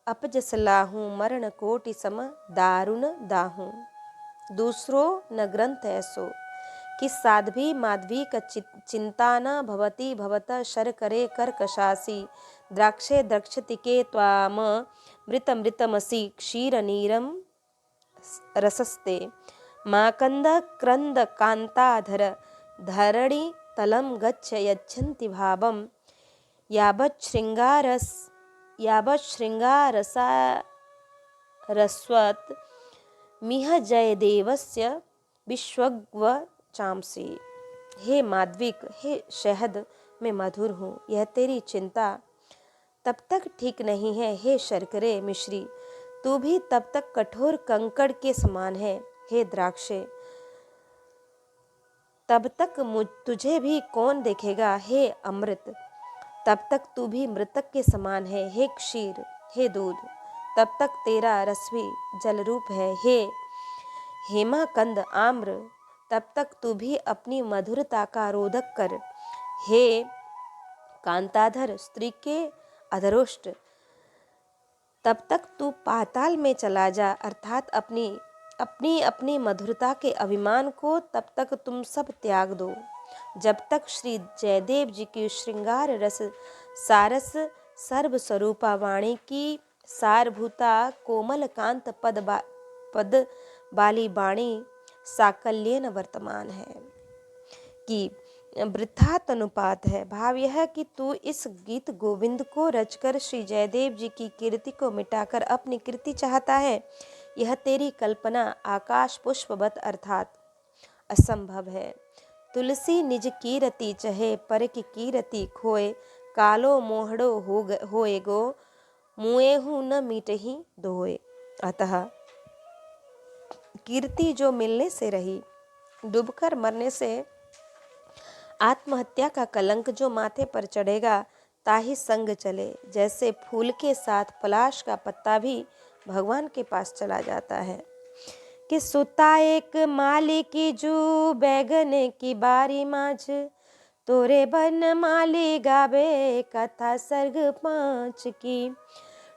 अपजस लाहूं मरण कोटि सम दारुण दाहूं। दूसरो न ग्रंथ ऐसो, कि साध्वी माधवी का चिंता न भवती भवत शर करे कर्कशासी। द्राक्षे द्रक्षतिके त्वाम मृतमृतमसि क्षीर नीरम रसस्ते। माकंद क्रंद कांताधर धरणि तलम गच्छ यच्छन्ति भावम। यावत् श्रृंगारसारस्वत् मिह जयदेवस्य विश्वग्व चांसी। हे माधविक, हे शहद मैं मधुर हूँ, यह तेरी चिंता तब तक ठीक नहीं है। हे शर्करे मिश्री, तू भी तब तक कठोर कंकड़ के समान है। हे द्राक्षे, तब तक तुझे भी कौन देखेगा। हे अमृत, तब तक तू भी मृतक के समान है। हे क्षीर, हे दूध, तब तक तेरा रस भी जल रूप है। हे हेमाकंद आम्र, तब तक तू भी अपनी मधुरता का रोधक कर। हे कांताधर, स्त्री के अधरोष्ट, तब तक तू पाताल में चला जा, अर्थात अपनी मधुरता के अभिमान को तब तक तुम सब त्याग दो। जब तक श्री जयदेव जी की श्रृंगार रस सारस सर्वस्वरूपा वाणी की सारभूता कोमल कांत पद बाली वाणी साकल्येन वर्तमान है, कि वृथा तनुपात है। भाव यह है कि तू इस गीत गोविंद को रचकर श्री जयदेव जी की कीर्ति को मिटाकर अपनी कीर्ति चाहता है। यह तेरी कल्पना आकाश पुष्पवत अर्थात असंभव है। तुलसी निज कीरति चहे पर की कीरति खोए। कालो मोहड़ो होए गो मुएहू न मीटही दोए। अतः कीर्ति जो मिलने से रही, डूबकर मरने से आत्महत्या का कलंक जो माथे पर चढ़ेगा, ताही संग चले। जैसे फूल के साथ पलाश का पत्ता भी भगवान के पास चला जाता है। कि सुता एक माली की जू बैगन की बारी माझ। तोरे बन माली गावे कथा सर्ग 5 की।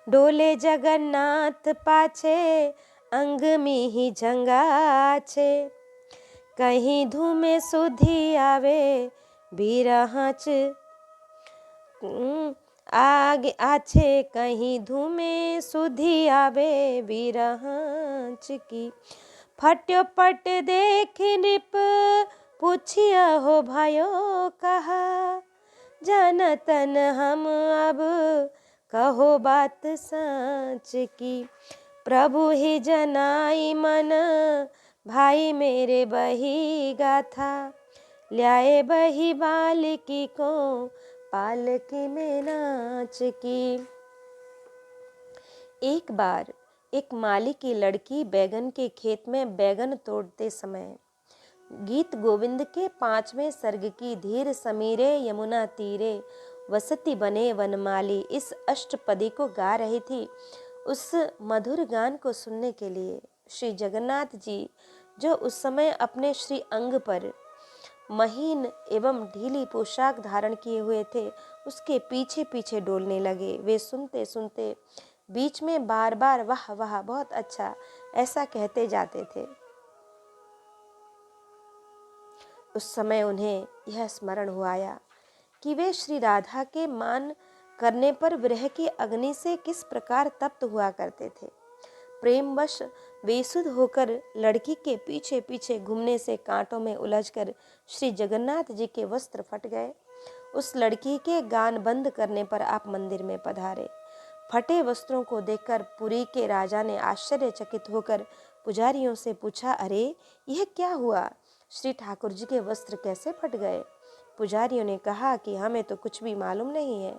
डोले जगन्नाथ पाछे अंग में ही जंगा छे। कहीं धूमे सुधी आवे बिरहाच आगे आछे कहीं धूमे सुधी आवे बिरहाच की। फट्यो पट देख निप पूछिया हो भायो कहा जानतन हम अब कहो बात सच की। प्रभु ही जनाई मन भाई मेरे बही गाथा ल्याए बही बालिकी को पालकी में नाच की। एक बार एक माली की लड़की बैगन के खेत में बैगन तोड़ते समय गीत गोविंद के 5वें सर्ग की धीर समीरे यमुना तीरे वसती बने वनमाली इस अष्टपदी को गा रही थी। उस मधुर गान को सुनने के लिए श्री जगन्नाथ जी जो उस समय अपने श्री अंग पर महीन एवं ढीली पोशाक धारण किए हुए थे उसके पीछे पीछे डोलने लगे। वे सुनते सुनते बीच में बार बार वाह वाह बहुत अच्छा ऐसा कहते जाते थे। उस समय उन्हें यह स्मरण हुआ आया कि वे श्री राधा के मान करने पर विरह की अग्नि से किस प्रकार तप्त हुआ करते थे। प्रेमवश बेसुध होकर लड़की के पीछे पीछे घूमने से कांटों में उलझकर श्री जगन्नाथ जी के वस्त्र फट गए। उस लड़की के गान बंद करने पर आप मंदिर में पधारे। फटे वस्त्रों को देखकर पुरी के राजा ने आश्चर्यचकित होकर पुजारियों से पूछा, अरे यह क्या हुआ? श्री ठाकुर जी के वस्त्र कैसे फट गए? पुजारियों ने कहा कि हमें तो कुछ भी मालूम नहीं है।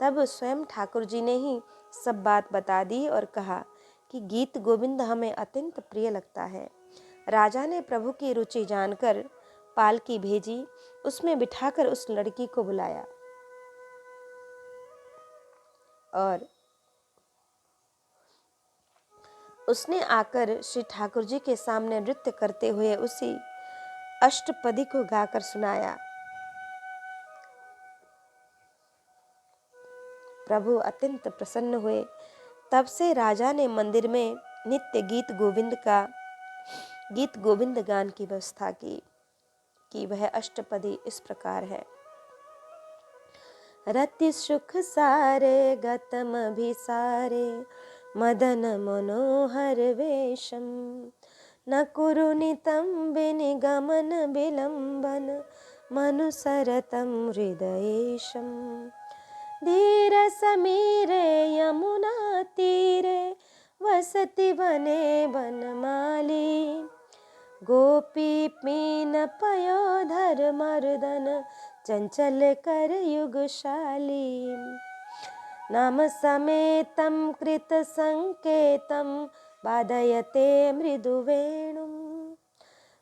तब स्वयं ठाकुर जी ने ही सब बात बता दी और कहा कि गीत गोविंद हमें अत्यंत प्रिय लगता है। राजा ने प्रभु की रुचि जानकर पालकी भेजी, उसमें बिठाकर उस लड़की को बुलाया और उसने आकर श्री ठाकुर जी के सामने नृत्य करते हुए उसी अष्टपदी को गाकर सुनाया। प्रभु अत्यंत प्रसन्न हुए। तब से राजा ने मंदिर में नित्य गीत गोविंद गान की व्यवस्था की कि वह अष्टपदी इस प्रकार है। रति सुख सारे गतम भी सारे मदन मनोहर वेशम न कुरु नितंबिन गमन विलंबन मनुसरतम हृदयेशम धीर समीरे यमुना तीरे वसति बने बनमाली गोपी पीन पयोधर मर्दन चंचल कर युगशाली नाम समेतं कृत संकेतं वादयते मृदुवेणुं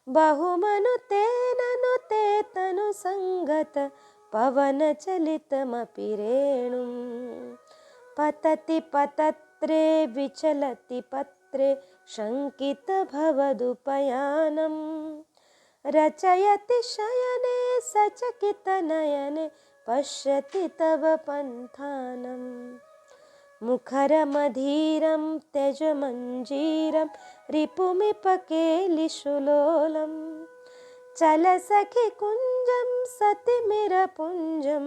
बहुमनुते ननुते तनु संगत पवन चलितमपि रेणुं पतति पतत्रे विचलति पत्रे शंकित भवदुपयानं रचयति शयने सचकित नयने पश्यति तव पंथानं मुखरमधीरं त्यजमञ्जीरं रिपुमिपकेलिशुलोलं चल सखि कुञ्जं सतिमिरपुञ्जं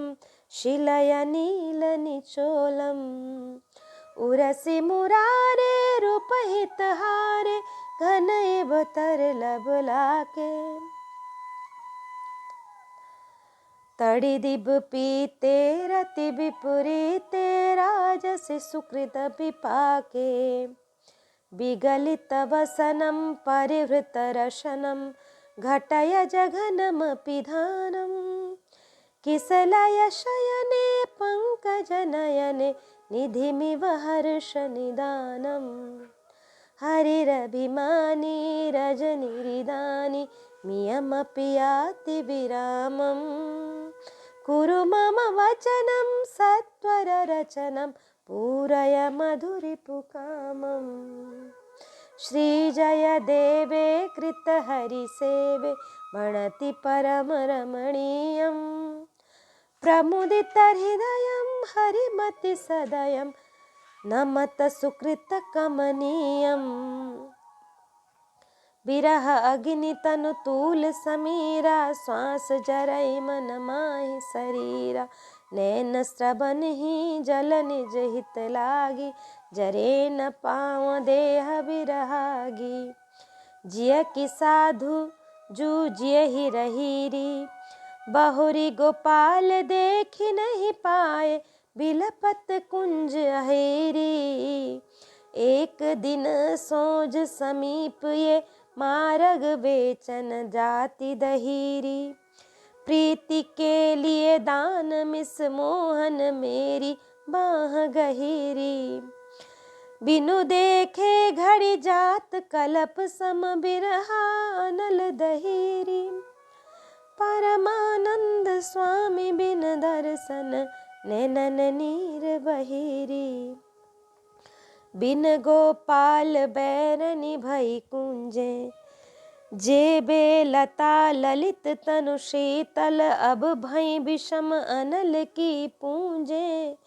शिलय नीलनिचोलम् उरसि मुरारे रूपहितहारे घन इव तरलबलाके तड़िदिब पीते रति विपुरीते राजसि सुकृत विपाके विगलित वसनं परिवृत रशनं घटय जघनमपि धानं किसलय शयने पंकजनयने निधिमिव हर्ष निदानं हरिरभिमानी रजनिरिदानी मियमपि याति विरामं कुरु मम वचनं सत्वर रचनं पूरय मधुरिपुकामम् श्री जय देवे कृत हरि सेवे भणति परम रमणीयं प्रमुदित हृदयं हरिमति सदयं नमत सुकृत कमनीयं बिरह अग्नि तनु तूल समीरा, श्वास जरई मन माहि शरीरा। नैन श्रवण ही जल निज हित लागी, जरे न पाँव देह बिरहागी। जिय कि साधु जूझिय ही रहीरी, बहुरी गोपाल देखी नहीं पाए, बिलपत कुंज अहेरी। एक दिन सोज समीप ये, मार्ग बेचन जाति दहीरी। प्रीति के लिए दान मिस मोहन, मेरी बाह गहीरी। बिनु देखे घड़ी जात, कलप सम बिरहा अनल दहीरी। परमानंद स्वामी बिन दर्शन, नैनन नीर बहिरी। बिन गोपाल बैरनी भई कुंजे, जे बेलता ललित तनु शीतल। अब भई विषम अनल की पूंजे,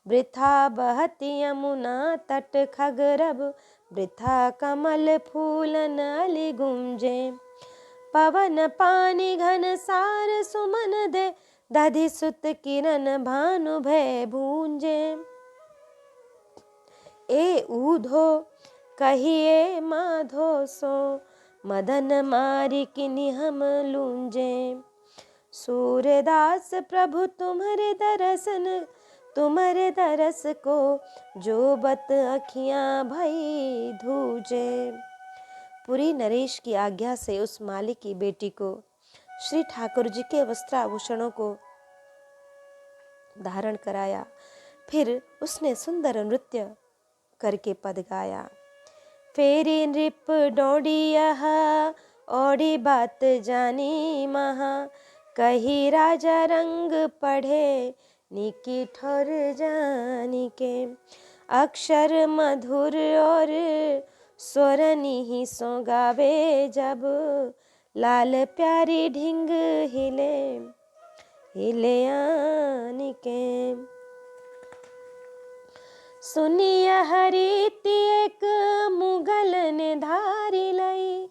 वृथा बहति यमुना तट खगरब, वृथा कमल फूलन अली गुंजे। पवन पानी घन सार सुमन दे, दधि सुत किरण भानु भय भूंजे। ए ऊधो कहिए माधो सो, मदन मारी किनि हम लूंजे। सूर्यदास प्रभु तुम्हारे दर्शन, तुम्हारे दरस को जो बत अखियां भई धूजे। पुरी नरेश की आज्ञा से उस माली की बेटी को श्री ठाकुर जी के वस्त्राभूषणों को धारण कराया। फिर उसने सुंदर नृत्य करके पद गाया। फेरी नृप डोडियह, ओडी बात जानी महा। कही राजा रंग पढ़े, निकी ठोर जानी के। अक्षर मधुर और स्वरनी ही सो गावे, जब लाल प्यारी ढिंग हिले हिले आनी के। सुनिय हरीति एक मुगल ने धारी लई,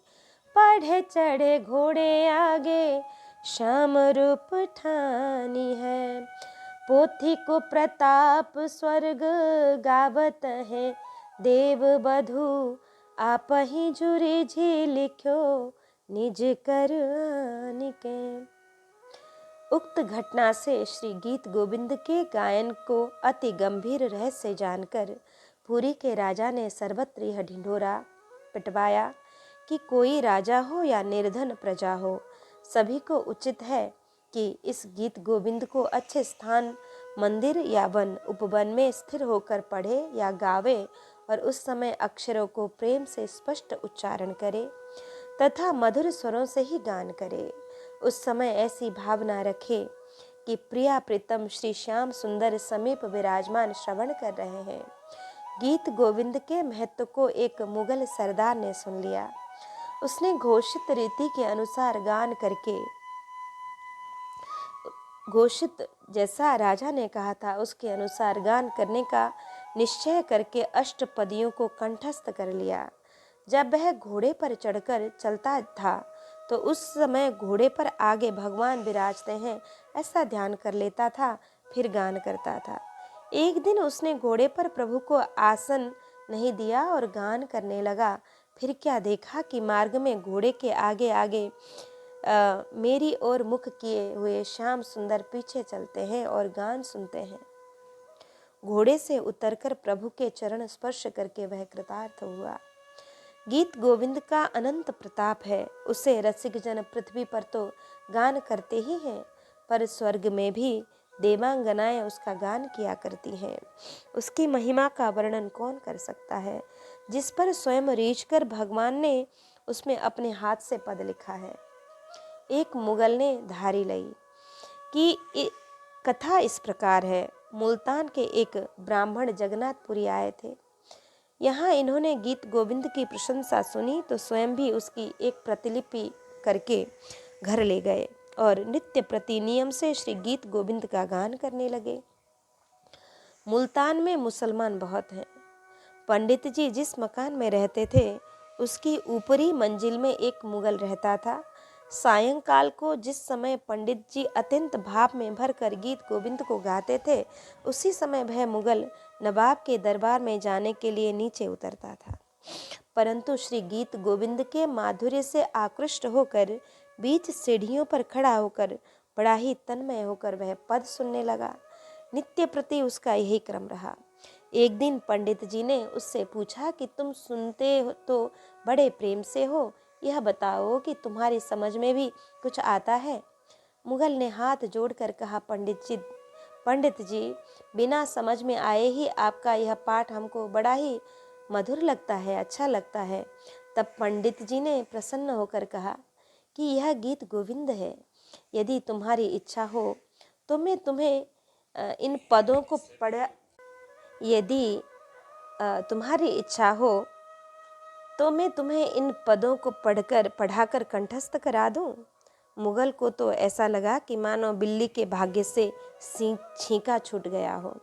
पढ़े चढ़े घोड़े आगे श्याम रूप ठानी है। पोथी को प्रताप स्वर्ग गावत है, देव बधू आप ही जुरी झी लिख्यो निज कर आनी के। उक्त घटना से श्री गीत गोविंद के गायन को अति गंभीर रहस्य जानकर पुरी के राजा ने सर्वत्र यह ढिंढोरा पिटवाया कि कोई राजा हो या निर्धन प्रजा हो, सभी को उचित है कि इस गीत गोविंद को अच्छे स्थान, मंदिर या वन उपवन में स्थिर होकर पढ़े या गावे और उस समय अक्षरों को प्रेम से स्पष्ट उच्चारण करे तथा मधुर स्वरों से ही गान करे। उस समय ऐसी भावना रखे कि प्रिया प्रीतम श्री श्याम सुंदर समीप विराजमान श्रवण कर रहे हैं। गीत गोविंद के महत्व को एक मुगल सरदार ने सुन लिया। उसने घोषित रीति के अनुसार गान करके, घोषित जैसा राजा ने कहा था उसके अनुसार गान करने का निश्चय करके अष्टपदियों को कंठस्थ कर लिया। जब वह घोड़े पर चढ़कर चलता था तो उस समय घोड़े पर आगे भगवान विराजते हैं ऐसा ध्यान कर लेता था, फिर गान करता था। एक दिन उसने घोड़े पर प्रभु को आसन नहीं दिया और गान करने लगा। फिर क्या देखा कि मार्ग में घोड़े के आगे आगे मेरी ओर मुख किए हुए श्याम सुंदर पीछे चलते हैं और गान सुनते हैं। घोड़े से उतरकर प्रभु के चरण स्पर्श करके वह कृतार्थ हुआ। गीत गोविंद का अनंत प्रताप है, उसे रसिक जन पृथ्वी पर तो गान करते ही हैं, पर स्वर्ग में भी देवांगनाएं उसका गान किया करती हैं। उसकी महिमा का वर्णन कौन कर सकता है, जिस पर स्वयं रीझकर भगवान ने उसमें अपने हाथ से पद लिखा है। एक मुगल ने धारी लई कि कथा इस प्रकार है। मुल्तान के एक ब्राह्मण जगन्नाथपुरी आए थे। यहाँ इन्होंने गीत गोविंद की प्रशंसा सुनी तो स्वयं भी उसकी एक प्रतिलिपि करके घर ले गए और नित्य प्रति नियम से श्री गीत गोविंद का गान करने लगे। मुल्तान में मुसलमान बहुत हैं। पंडित जी जिस मकान में रहते थे उसकी ऊपरी मंजिल में एक मुगल रहता था। सायंकाल को जिस समय पंडित जी अत्यंत भाव में भरकर गीत गोविंद को गाते थे, उसी समय वह मुगल नवाब के दरबार में जाने के लिए नीचे उतरता था। परंतु श्री गीत गोविंद के माधुर्य से आकृष्ट होकर बीच सीढ़ियों पर खड़ा होकर बड़ा ही तन्मय होकर वह पद सुनने लगा। नित्य प्रति उसका यही क्रम रहा। एक दिन पंडित जी ने उससे पूछा कि तुम सुनते हो तो बड़े प्रेम से हो, यह बताओ कि तुम्हारी समझ में भी कुछ आता है। मुगल ने हाथ जोड़कर कहा, पंडित जी, बिना समझ में आए ही आपका यह पाठ हमको बड़ा ही मधुर लगता है, अच्छा लगता है। तब पंडित जी ने प्रसन्न होकर कहा कि यह गीत गोविंद है। यदि तुम्हारी इच्छा हो तो मैं तुम्हें इन पदों को यदि तुम्हारी इच्छा हो तो मैं तुम्हें इन पदों को पढ़ाकर कंठस्थ करा दूं। मुगल को तो ऐसा लगा कि मानो बिल्ली के भाग्य से छींका छूट गया हो।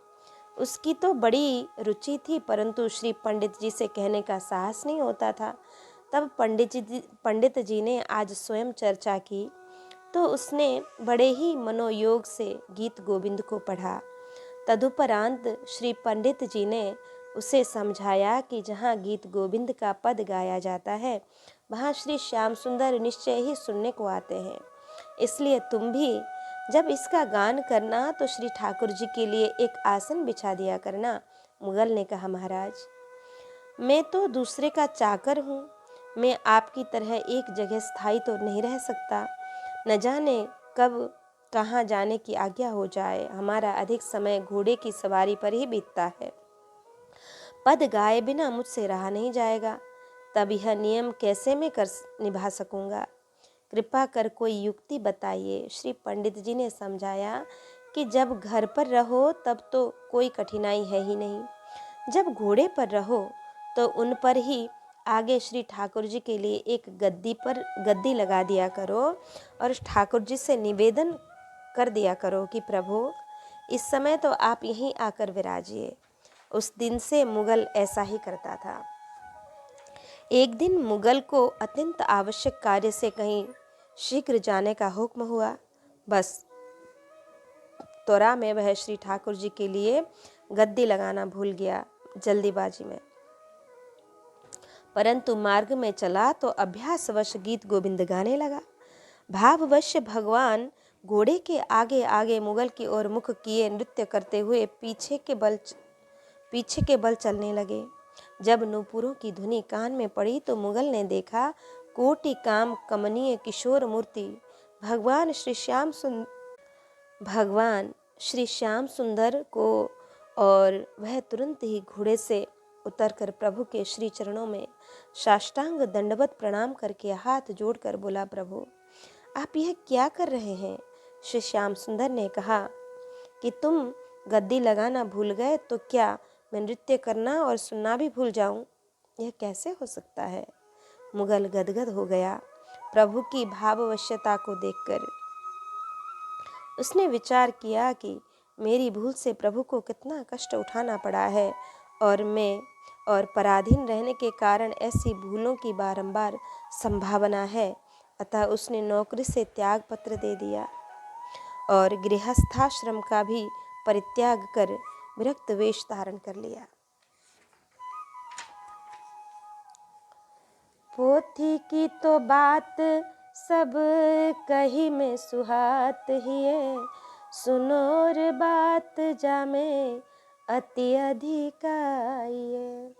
उसकी तो बड़ी रुचि थी, परंतु श्री पंडित जी से कहने का साहस नहीं होता था। तब पंडित जी ने आज स्वयं चर्चा की तो उसने बड़े ही मनोयोग से गीत गोविंद को पढ़ा। तदुपरांत श्री पंडित जी ने उसे समझाया कि जहाँ गीत गोविंद का पद गाया जाता है, वहाँ श्री श्याम सुंदर निश्चय ही सुनने को आते हैं। इसलिए तुम भी जब इसका गान करना तो श्री ठाकुर जी के लिए एक आसन बिछा दिया करना। मुगल ने कहा, महाराज, मैं तो दूसरे का चाकर हूँ, मैं आपकी तरह एक जगह स्थायी तो नहीं रह सकता। न जाने कब कहाँ जाने की आज्ञा हो जाए। हमारा अधिक समय घोड़े की सवारी पर ही बीतता है। पद गाए बिना मुझसे रहा नहीं जाएगा। तब यह नियम कैसे मैं निभा सकूंगा? कृपा कर कोई युक्ति बताइए। श्री पंडित जी ने समझाया कि जब घर पर रहो तब तो कोई कठिनाई है ही नहीं। जब घोड़े पर रहो तो उन पर ही आगे श्री ठाकुर जी के लिए एक गद्दी लगा दिया करो और ठाकुर जी से निवेदन कर दिया करो कि प्रभु, इस समय तो आप यहीं आकर विराजिए। उस दिन से मुगल ऐसा ही करता था। एक दिन मुगल को अत्यंत आवश्यक कार्य से कहीं शीघ्र जाने का हुक्म हुआ। बस त्वरा में वह श्री ठाकुर जी के लिए गद्दी लगाना भूल गया जल्दीबाजी में। परंतु मार्ग में चला तो अभ्यासवश गीत गोविंद गाने लगा। भाववश भगवान घोड़े के आगे आगे मुगल की ओर मुख किए नृत्य करते हुए पीछे के बल चलने लगे। जब नूपुरों की धुनी कान में पड़ी तो मुगल ने देखा कोटि काम कमनीय किशोर मूर्ति भगवान श्री श्याम सुंदर को, और वह तुरंत ही घोड़े से उतरकर प्रभु के श्री चरणों में साष्टांग दंडवत प्रणाम करके हाथ जोड़कर बोला, प्रभु, आप यह क्या कर रहे हैं? श्री श्याम सुंदर ने कहा कि तुम गद्दी लगाना भूल गए तो क्या मैं नृत्य करना और सुनना भी भूल जाऊं? यह कैसे हो सकता है? मुगल गदगद हो गया प्रभु की भाववश्यता को देखकर। उसने विचार किया कि मेरी भूल से प्रभु को कितना कष्ट उठाना पड़ा है और पराधीन रहने के कारण ऐसी भूलों की बारंबार संभावना है। अतः उसने नौकरी से त्याग पत्र दे दिया और गृहस्थाश्रम का भी परित्याग कर विरक्त वेश धारण कर लिया। पोथी की तो बात सब कही में सुहात हिए, सुनोर बात जामे अति अधिकाइए।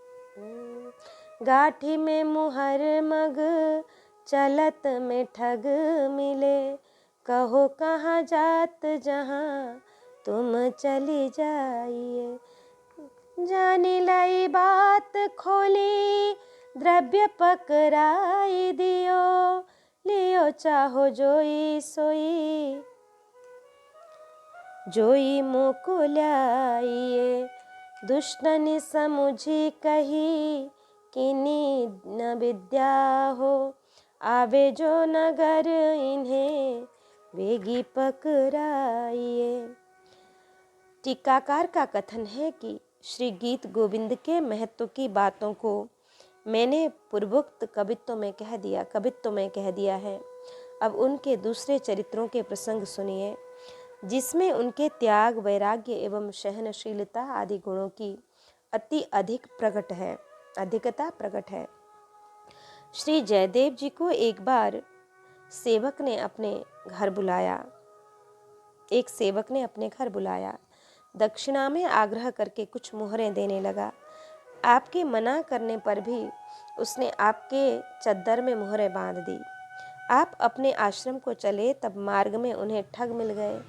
गाठी में मुहर मग चलत में ठग मिले, कहो कहाँ जात जहाँ तुम चली जाइए। जानी लाई बात खोली द्रव्य पकड़ाई दियो, लियो चाहो जोई सोई जोई मोको ल्याइए। दुष्टनि समुझी कही किनी न विद्या हो, आवे जो नगर इन्हें वेगी पकड़ाइए। टीकाकार का कथन है कि श्री गीत गोविंद के महत्व की बातों को मैंने पूर्वोक्त कवित्व में कह दिया है। अब उनके दूसरे चरित्रों के प्रसंग सुनिए, जिसमें उनके त्याग, वैराग्य एवं सहनशीलता आदि गुणों की अधिकता प्रकट है। श्री जयदेव जी को एक बार एक सेवक ने अपने घर बुलाया। दक्षिणा में आग्रह करके कुछ मोहरें देने लगा। आपके मना करने पर भी उसने आपके चद्दर में मोहरें बांध दी। आप अपने आश्रम को चले, तब मार्ग में उन्हें ठग मिल गए।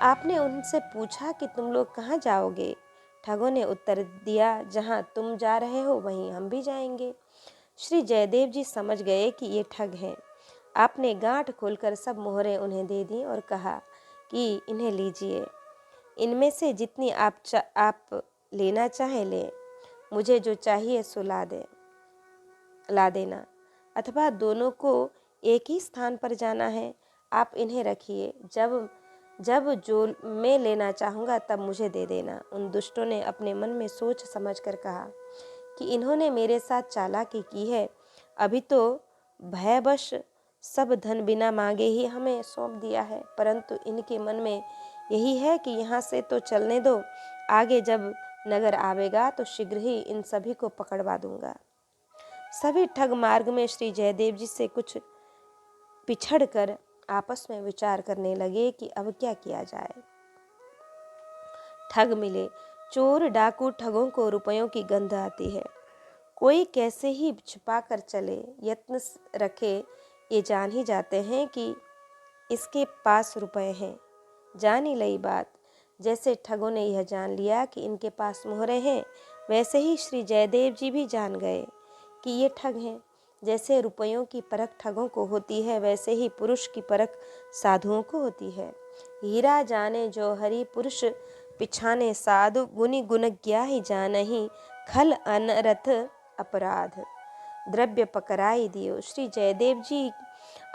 आपने उनसे पूछा कि तुम लोग कहाँ जाओगे? ठगों ने उत्तर दिया, जहाँ तुम जा रहे हो वहीं हम भी जाएंगे। श्री जयदेव जी समझ गए कि ये ठग हैं। आपने गांठ खोलकर सब मोहरें उन्हें दे दी और कहा कि इन्हें लीजिए, इनमें से जितनी आप लेना चाहें लें, मुझे जो चाहिए सो ला देना, अथवा दोनों को एक ही स्थान पर जाना है, आप इन्हें रखिए, जब जो मैं लेना चाहूँगा तब मुझे दे देना। उन दुष्टों ने अपने मन में सोच समझकर कहा कि इन्होंने मेरे साथ चालाकी की है, अभी तो भयवश सब धन बिना मांगे ही हमें सौंप दिया है, परंतु इनके मन में यही है कि यहाँ से तो चलने दो, आगे जब नगर आवेगा तो शीघ्र ही इन सभी को पकड़वा दूंगा। सभी ठग मार्ग में श्री जयदेव जी से कुछ पिछड़कर आपस में विचार करने लगे कि अब क्या किया जाए। ठग मिले। चोर डाकू ठगों को रुपयों की गंध आती है। कोई कैसे ही छिपा कर चले, यत्न रखे, ये जान ही जाते हैं कि इसके पास रुपए हैं। जान ही लई बात। जैसे ठगों ने यह जान लिया कि इनके पास मोहरे हैं, वैसे ही श्री जयदेव जी भी जान गए कि ये ठग हैं। जैसे रुपयों की परख ठगों को होती है, वैसे ही पुरुष की परख साधुओं को होती है। हीरा जाने जौहरी, पुरुष पिछाने साधु, गुनि गुण ज्ञा ही जानहि, खल अनरथ अपराध। द्रव्य पकड़ाई दियो। श्री जयदेव जी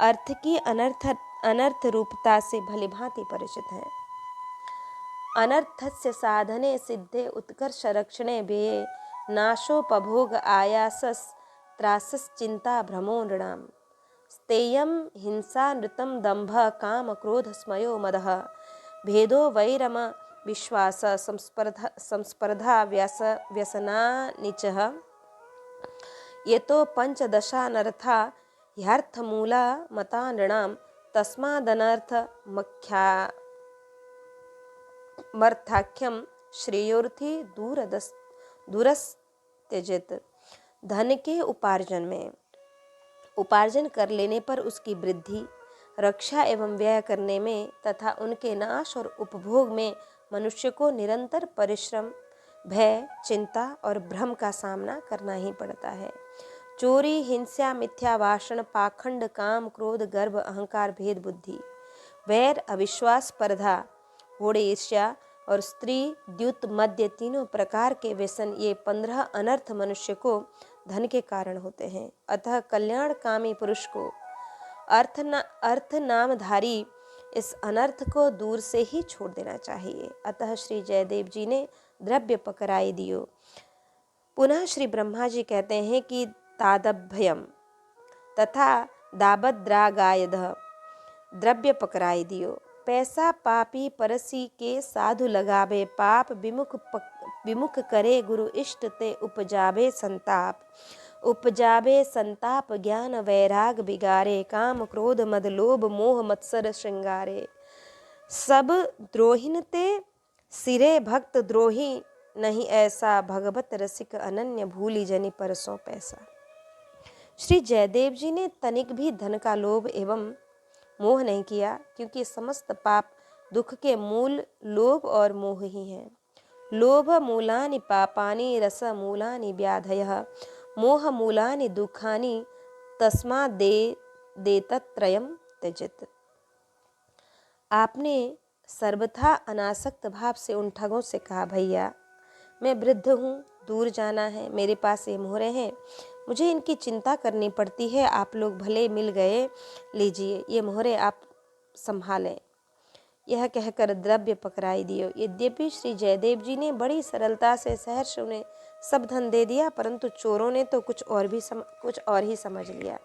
अर्थ की अनर्थ रूपता से भली भांति परिचित हैं। अनर्थस्य साधने सिद्धे उत्कर्ष रक्षणे व्यये, नाशोपभोग आयासस त्रासस चिंता भ्रमो नृणाम। स्तेयं हिंसा नृतं दंभ काम क्रोध स्मयो मदः, भेदो वैरम विश्वास संस्पर्धा व्यसना निचः। यतो पंचदशानर्था ह्यर्थमूला मता नृणां, तस्मादनर्थ मर्थाख्यम श्रेयोर्थी दूरस्त्यजेत। धन के उपार्जन कर लेने पर उसकी वृद्धि, रक्षा एवं व्यय करने में तथा उनके नाश और उपभोग में मनुष्य को निरंतर परिश्रम, भय, चिंता और भ्रम का सामना करना ही पड़ता है। चोरी, हिंसा, मिथ्या भाषण, पाखंड, काम, क्रोध, गर्व, अहंकार, भेद बुद्धि, वैर, अविश्वास, स्पर्धा, होड़, ईर्ष्या और स्त्री, द्युत, मद्य, तीनों प्रकार के व्यसन, ये 15 अनर्थ मनुष्य को धन के कारण होते हैं। अतः कल्याणकामी पुरुष को अर्थ नामधारी इस अनर्थ को दूर से ही छोड़ देना चाहिए। अतः श्री जयदेव जी ने द्रव्य पकड़ाई दियो। पुनः श्री ब्रह्मा जी कहते हैं कि तादभयम तथा दाबद्रागायध, द्रव्य पकड़ाई दियो। पैसा पापी परसी के साधु लगावे, पाप विमुख करे गुरु इष्ट ते उपजावे संताप ज्ञान वैराग बिगारे, काम क्रोध मद लोभ मोह मत्सर श्रृंगारे। सब द्रोहिन ते सिरे भक्त द्रोही, नहीं ऐसा भगवत रसिक अनन्य, भूली जनि परसों पैसा। श्री जयदेव जी ने तनिक भी धन का लोभ एवं मोह नहीं किया, क्योंकि समस्त पाप दुख के मूल लोभ और मोह ही हैं। लोभ मूलानि पापानि, रस मूलानि व्याधयः, मोह मूलानि दुखानि, तस्मात् देतत्रयं त्यजेत। आपने सर्वथा अनासक्त भाव से उन ठगों से कहा, भैया मैं वृद्ध हूँ, दूर जाना है, मेरे पास ये मोहरे हैं, मुझे इनकी चिंता करनी पड़ती है, आप लोग भले मिल गए, लीजिए ये मोहरे आप संभालें। यह कहकर द्रव्य पकड़ाई दियो। यद्यपि श्री जयदेव जी ने बड़ी सरलता से सहर्ष उन्हें सब धन दे दिया, परंतु चोरों ने तो कुछ और ही समझ लिया।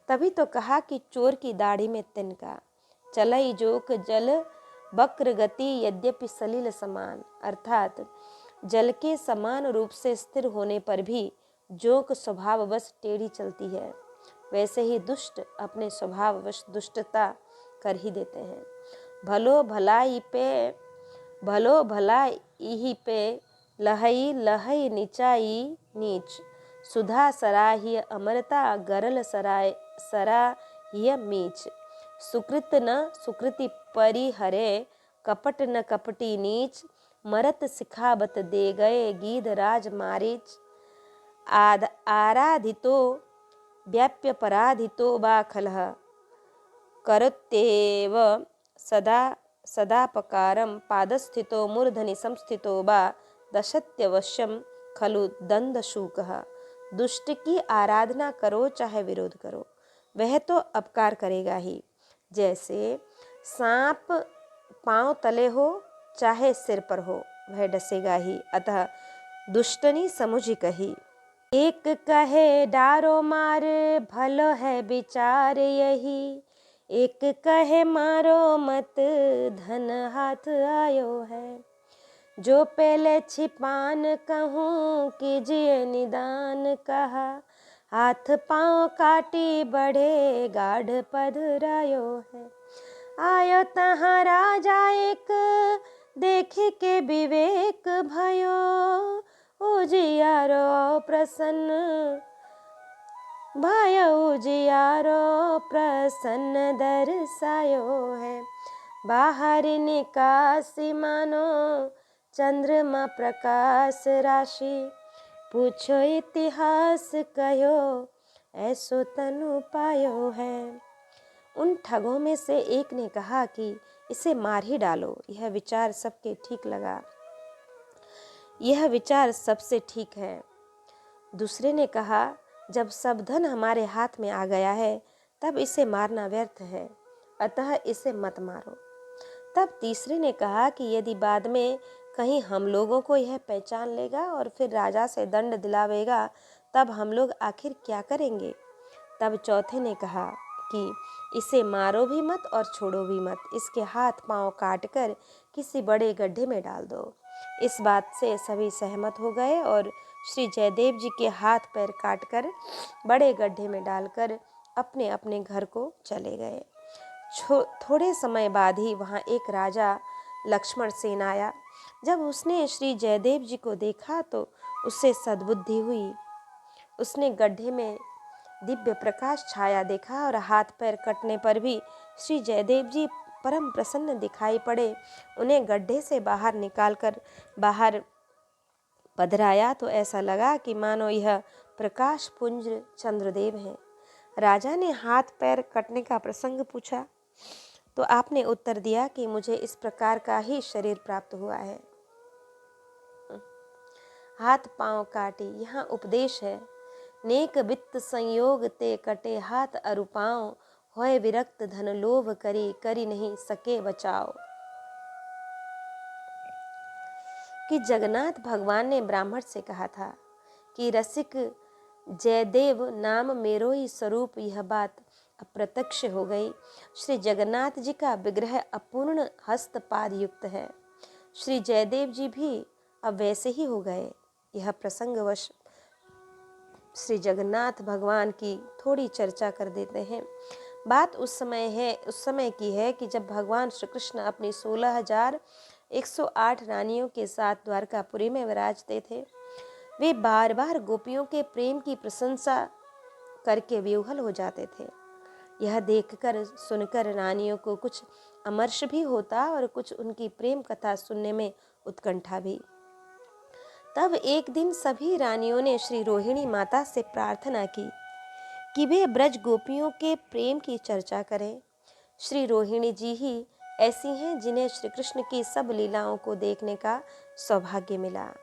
तभी तो कहा कि चोर की दाढ़ी में तिनका, चलई जोक जल वक्र गति यद्यपि सलिल समान, अर्थात जल के समान रूप से स्थिर होने पर भी जोक स्वभाववश टेढ़ी चलती है, वैसे ही दुष्ट अपने स्वभाववश दुष्टता कर ही देते हैं। भलो भलाई पे लहई लहई नीचाई नीच, सुधा सराहिय अमरता गरल सराहिय मीच, सुकृत न सुकृति परिहरे कपट न कपटी नीच, मरत सिखाबत दे गए गीध राज मारीच, आराधितो व्याप्य पराधितो बा खलः, करत्येव सदापकारं पादस्थितो मूर्धनि संस्थितो बा दशत्यवश्यम खलु दंदशूकः। दुष्ट की आराधना करो चाहे विरोध करो, वह तो अपकार करेगा ही। जैसे सांप पांव तले हो चाहे सिर पर हो, वह डसेगा ही। अतः दुष्टनी समुझ कही। एक कहे डारो मार भलो है विचार यही, एक कहे मारो मत धन हाथ आयो है, जो पहले छिपान कहूँ कीजिए निदान कहा, हाथ पाँव काटी बढ़े गाढ़ पधरायो है, आयो तहाँ राजा एक देख के विवेक भयो, उजियारो प्रसन्न भयो, उजियारो प्रसन्न दर्शायो है, बाहर निकासी मानो चंद्रमा प्रकाश राशि, पूछो इतिहास कहो ऐसो तनु पायो है। उन ठगों में से एक ने कहा कि इसे मार ही डालो। यह विचार सबके ठीक लगा, यह विचार सबसे ठीक है। दूसरे ने कहा, जब सब धन हमारे हाथ में आ गया है तब इसे मारना व्यर्थ है, अतः इसे मत मारो। तब तीसरे ने कहा कि यदि बाद में कहीं हम लोगों को यह पहचान लेगा और फिर राजा से दंड दिलावेगा, तब हम लोग आखिर क्या करेंगे। तब चौथे ने कहा कि इसे मारो भी मत और छोड़ो भी मत, इसके हाथ पांव काट कर किसी बड़े गड्ढे में डाल दो। इस बात से सभी सहमत हो गए और श्री जयदेव जी के हाथ पैर काटकर बड़े गड्ढे में डालकर अपने अपने घर को चले गए। थोड़े समय बाद ही वहाँ एक राजा लक्ष्मण सेन आया। जब उसने श्री जयदेव जी को देखा तो उससे सद्बुद्धि हुई। उसने गड्ढे में दिव्य प्रकाश छाया देखा और हाथ पैर कटने पर भी श्री जयदेव जी परम प्रसन्न दिखाई पड़े। उन्हें गड्ढे से बाहर निकालकर बाहर पधराया तो ऐसा लगा कि मानो यह प्रकाश पुंज चंद्रदेव हैं। राजा ने हाथ पैर कटने का प्रसंग पूछा तो आपने उत्तर दिया कि मुझे इस प्रकार का ही शरीर प्राप्त हुआ है। हाथ पांव काटे, यहाँ उपदेश है। नेक वित्त संयोग ते कटे हाथ अरु पाँव, होय विरक्त धन लोभ करी नहीं सके बचाओ। कि जगन्नाथ भगवान ने ब्राह्मण से कहा था कि रसिक जयदेव नाम मेरो ही स्वरूप, यह बात अप्रत्यक्ष हो गई। श्री जगन्नाथ जी का विग्रह अपूर्ण हस्तपाद युक्त है। श्री जयदेव जी भी अब वैसे ही हो गए। यह प्रसंगवश श्री जगन्नाथ भगवान की थोड़ी चर्चा कर देते हैं। बात उस समय की है कि जब भगवान श्री कृष्ण अपनी 16,108 रानियों के साथ द्वारकापुरी में विराजते थे। वे बार बार गोपियों के प्रेम की प्रशंसा करके विह्वल हो जाते थे। यह देखकर सुनकर रानियों को कुछ अमर्ष भी होता और कुछ उनकी प्रेम कथा सुनने में उत्कंठा भी। तब एक दिन सभी रानियों ने श्री रोहिणी माता से प्रार्थना की कि वे ब्रज गोपियों के प्रेम की चर्चा करें। श्री रोहिणी जी ही ऐसी हैं जिन्हें श्री कृष्ण की सब लीलाओं को देखने का सौभाग्य मिला।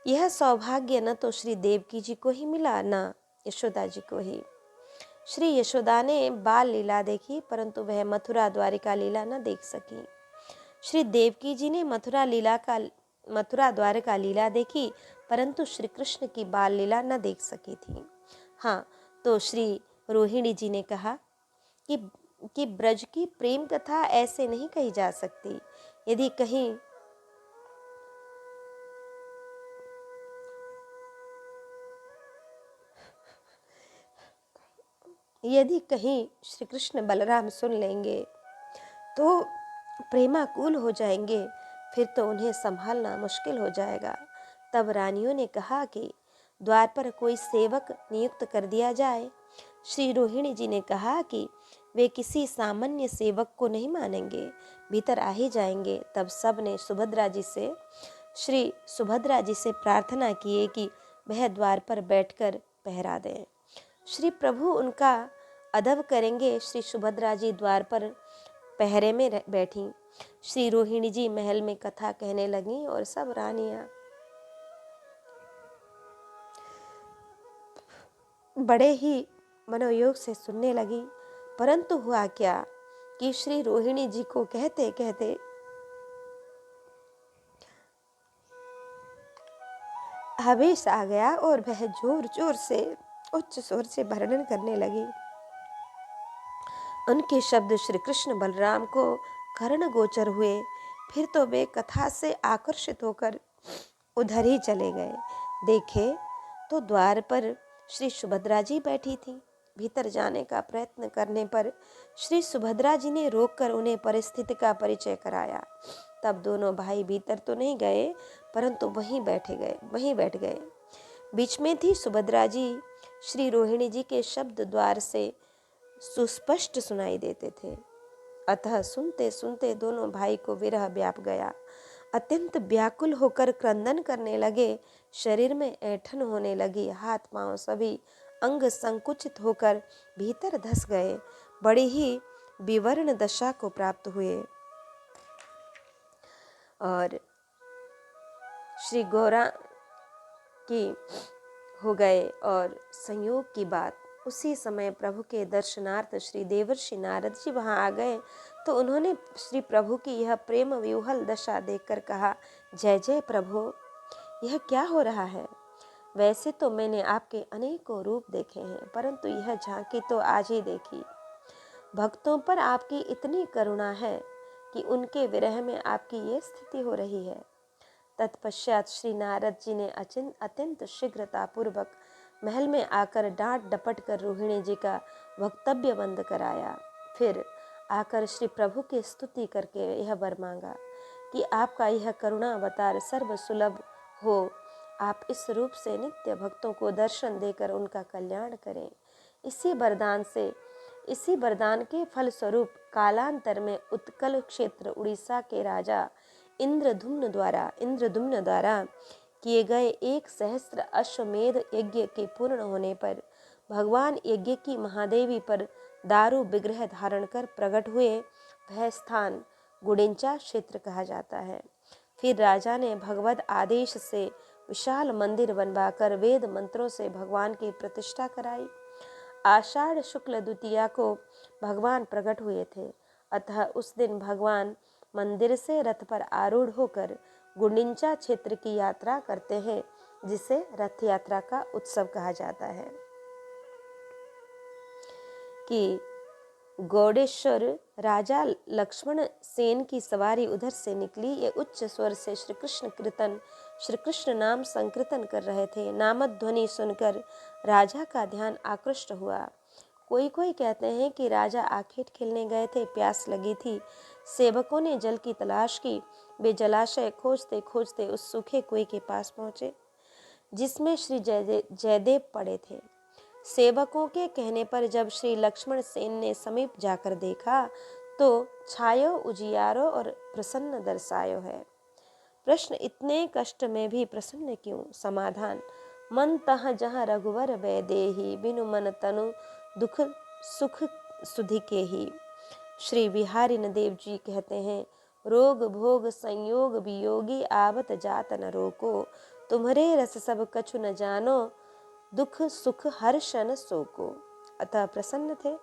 यह सौभाग्य न तो श्री देवकी जी को ही मिला, न यशोदा जी को ही। श्री यशोदा ने बाल लीला देखी, परंतु वह मथुरा द्वारिका लीला न देख सकी। श्री देवकी जी ने मथुरा द्वारका लीला देखी, परंतु श्री कृष्ण की बाल लीला न देख सकी थी। हाँ, तो श्री रोहिणी जी ने कहा कि ब्रज की प्रेम कथा ऐसे नहीं कही जा सकती। यदि कहीं श्री कृष्ण बलराम सुन लेंगे तो प्रेमाकुल हो जाएंगे, फिर तो उन्हें संभालना मुश्किल हो जाएगा। तब रानियों ने कहा कि द्वार पर कोई सेवक नियुक्त कर दिया जाए। श्री रोहिणी जी ने कहा कि वे किसी सामान्य सेवक को नहीं मानेंगे, भीतर आ ही जाएंगे। तब सब ने श्री सुभद्रा जी से प्रार्थना किए कि वह द्वार पर बैठकर पहरा दें। श्री प्रभु उनका अदब करेंगे। श्री सुभद्रा जी द्वार पर पहरे में बैठी। श्री रोहिणी जी महल में कथा कहने लगी और सब रानियां बड़े ही मनोयोग से सुनने लगी। परंतु हुआ क्या कि श्री रोहिणी जी को कहते कहते आवेश आ गया और वह जोर जोर से उच्च स्वर से वर्णन करने लगी। उनके शब्द श्री कृष्ण बलराम को कर्ण गोचर हुए। फिर तो वे कथा से आकर्षित होकर उधर ही चले गए। देखे तो द्वार पर श्री सुभद्रा जी बैठी थी। भीतर जाने का प्रयत्न करने पर श्री सुभद्रा जी ने रोककर उन्हें परिस्थिति का परिचय कराया। तब दोनों भाई भीतर तो नहीं गए, परंतु वहीं बैठ गए। बीच में थी सुभद्रा जी। श्री रोहिणी जी के शब्द द्वार से सुस्पष्ट सुनाई देते थे। अतः सुनते सुनते दोनों भाई को विरह व्याप गया। अत्यंत व्याकुल होकर क्रंदन करने लगे। शरीर में ऐंठन होने लगी। हाथ पांव सभी अंग संकुचित होकर भीतर धस गए। बड़ी ही विवर्ण दशा को प्राप्त हुए और श्री गौरा की हो गए। और संयोग की बात, उसी समय प्रभु के दर्शनार्थ श्री देवर्षि नारद जी वहां आ गए। तो उन्होंने श्री प्रभु की यह प्रेम विह्वल दशा देखकर कहा, जय जय प्रभु, यह क्या हो रहा है? वैसे तो मैंने आपके अनेकों रूप देखे हैं, परंतु यह झांकी तो आज ही देखी। भक्तों पर आपकी इतनी करुणा है कि उनके विरह में आपकी ये स्थिति हो रही है। तत्पश्चात श्री नारद जी ने अत्यंत शीघ्रता पूर्वक महल में आकर डांट डपट कर रोहिणी जी का वक्तव्य बंद कराया। फिर आकर श्री प्रभु की स्तुति करके यह वर मांगा कि आपका यह करुणा अवतार सर्व सुलभ हो। आप इस रूप से नित्य भक्तों को दर्शन देकर उनका कल्याण करें। इसी वरदान के फलस्वरूप कालांतर में उत्कल क्षेत्र उड़ीसा के राजा इंद्रदुम्न द्वारा किए गए 1,000 अश्वमेध यज्ञ के पूर्ण होने पर भगवान यज्ञ की महादेवी पर दारू विग्रह धारण कर प्रकट हुए। वह स्थान गुडिंचा क्षेत्र कहा जाता है। फिर राजा ने भगवत आदेश से विशाल मंदिर बनवाकर वेद मंत्रों से भगवान की प्रतिष्ठा कराई। आषाढ़ शुक्ल द्वितीया को भगवान प्रकट हुए थे। अतः उस दिन भगवान मंदिर से रथ पर आरूढ़ होकर गुंडिंचा क्षेत्र की यात्रा करते हैं, जिसे रथ यात्रा का उत्सव कहा जाता है। कि गौडेश्वर राजा लक्ष्मण सेन की सवारी उधर से निकली। ये उच्च स्वर से श्री कृष्ण नाम संकीर्तन कर रहे थे। नामद ध्वनि सुनकर राजा का ध्यान आकृष्ट हुआ। कोई कहते हैं कि राजा आखेट खेलने गए थे, प्यास लगी थी। सेवकों ने जल की तलाश की। वे जलाशय खोजते खोजते उस सूखे कुएं के पास पहुंचे जिसमें श्री जयदेव पड़े थे। सेवकों के कहने पर जब श्री लक्ष्मण सेन ने समीप जाकर देखा तो छायो उजियारो और प्रसन्न दर्शायो है। प्रश्न, इतने कष्ट में भी प्रसन्न क्यों? समाधान, मन तह जहाँ रघुवर वैदेही, बिनु मन तनु दुख सुख सुधि के ही। श्री बिहारी देव जी कहते हैं, रोग भोग संयोग वियोगी आवत जात न रोको, तुम्हारे रस सब कछु न जानो, दुख सुख हर क्षण सोको। अतः प्रसन्न थे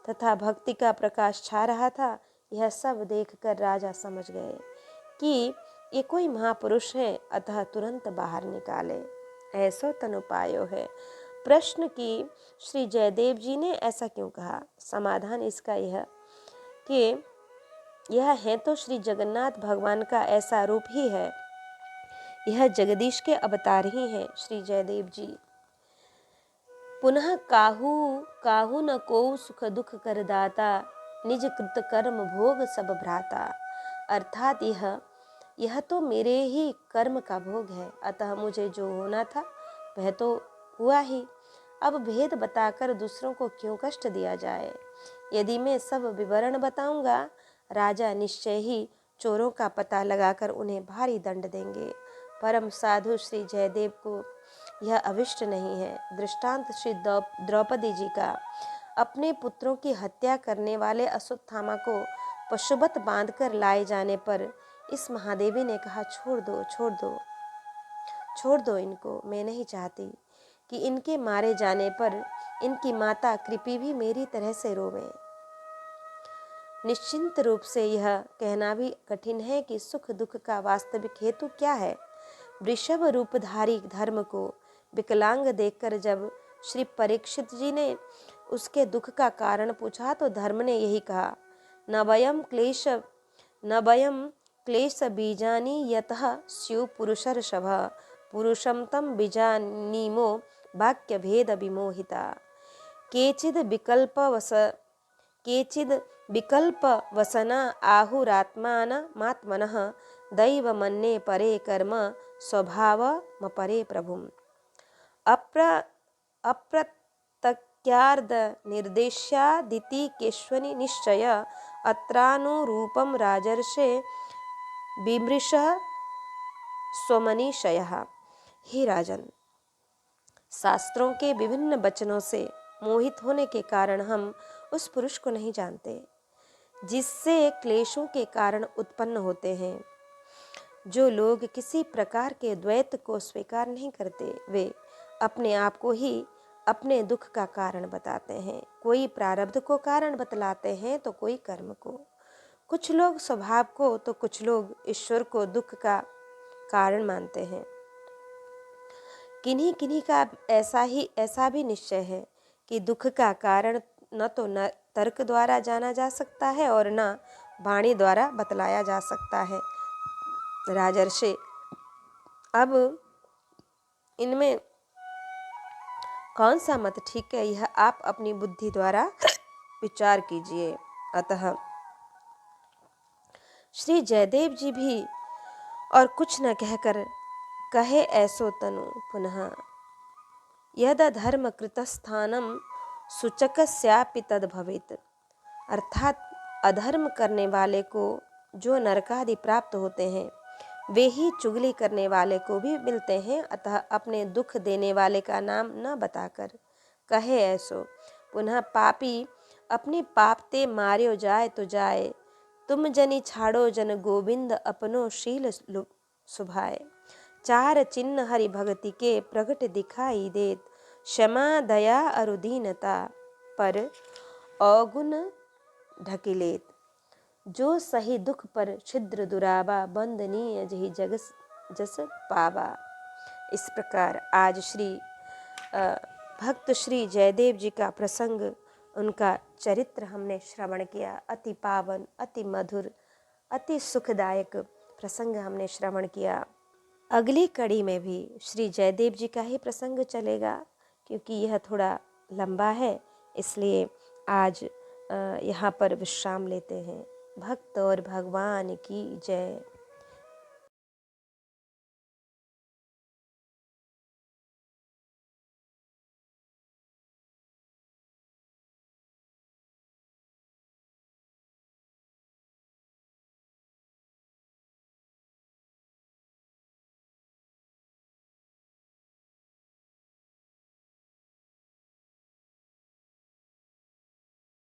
तथा भक्ति का प्रकाश छा रहा था यह सब देखकर राजा समझ गए कि ये कोई महापुरुष है, अतः तुरंत बाहर निकाले। ऐसो तनुपायो है। प्रश्न कि श्री जयदेव जी ने ऐसा क्यों कहा? समाधान इसका यह कि यह है तो श्री जगन्नाथ भगवान का ऐसा रूप ही है। यह जगदीश के अवतार ही हैं श्री जयदेव जी। पुनः काहू काहू न को सुख दुख कर दाता, निज कृत कर्म भोग सब भ्राता। अर्थात यह तो मेरे ही कर्म का भोग है, अतः मुझे जो होना था वह तो हुआ ही। अब भेद बताकर दूसरों को क्यों कष्ट दिया जाए? यदि मैं सब विवरण बताऊंगा, राजा निश्चय ही चोरों का पता लगाकर उन्हें भारी दंड देंगे। परम साधु श्री जयदेव को यह अविष्ट नहीं है। दृष्टांत श्री द्रौपदी जी का। अपने पुत्रों की हत्या करने वाले अश्वत्थामा को पशुबत बांधकर लाए जाने पर इस महादेवी ने कहा, छोड़ दो छोड़ दो छोड़ दो इनको, मैं नहीं चाहती कि इनके मारे जाने पर इनकी माता कृपी भी मेरी तरह से रोवे। निश्चिंत रूप से यह कहना भी कठिन है कि सुख दुख का वास्तविक हेतु क्या है। वृषभ रूपधारी धर्म को विकलांग देखकर जब श्री परीक्षित जी ने उसके दुख का कारण पूछा तो धर्म ने यही कहा, न वयम क्लेश बीजानी यतः स्यु पुरुषर्षभ, पुरुषम तम बीजानीमो वाक्य भेद विमोहिता। केचिद विकल्प वसना आहुरात्मानमात्मनः, दैव मन्ये परे कर्म स्वभावमपरे प्रभुम्। अप्रत्यक्यार्ध निर्देश्यादिति केश्वनि निश्चय, अत्रानुरूपं राजर्षे विमृशः स्वमनीषयः। हे राजन, शास्त्रों के विभिन्न वचनों से मोहित होने के कारण हम उस पुरुष को नहीं जानते जिससे क्लेशों के कारण उत्पन्न होते हैं। जो लोग किसी प्रकार के द्वैत को स्वीकार नहीं करते, वे अपने आप को ही अपने दुख का कारण बताते हैं। कोई प्रारब्ध को कारण बतलाते हैं तो कोई कर्म को, कुछ लोग स्वभाव को तो कुछ लोग ईश्वर को दुख का कारण मानते हैं। किन्हीं किन्हीं का ऐसा भी निश्चय है कि दुख का कारण न तो न तर्क द्वारा जाना जा सकता है और न वाणी द्वारा बतलाया जा सकता है। राजर्षि, अब इनमें कौन सा मत ठीक है, यह आप अपनी बुद्धि द्वारा विचार कीजिए। अतः श्री जयदेव जी भी और कुछ न कहकर कहे, ऐसो तनु पुनः यद धर्म कृतस्थानम सूचकस्यापि तद भवेत्। अर्थात अधर्म करने वाले को जो नरकादि प्राप्त होते हैं, वे ही चुगली करने वाले को भी मिलते हैं। अतः अपने दुख देने वाले का नाम न बताकर कहे, ऐसो पुनः पापी अपने पाप ते मार्यो जाए तो जाए, तुम जनी छाड़ो जन गोविंद अपनो शील सुभाए। चार चिन्ह हरि भक्ति के प्रगट दिखाई देत, क्षमा दया अरुदीनता पर अवगुण ढकिलेत। जो सही दुख पर छिद्र दुरावा, बंदनीय जही जग जस पावा। इस प्रकार आज भक्त श्री जयदेव जी का प्रसंग, उनका चरित्र हमने श्रवण किया। अति पावन, अति मधुर, अति सुखदायक प्रसंग हमने श्रवण किया। अगली कड़ी में भी श्री जयदेव जी का ही प्रसंग चलेगा, क्योंकि यह थोड़ा लंबा है, इसलिए आज यहाँ पर विश्राम लेते हैं। भक्त और भगवान की जय।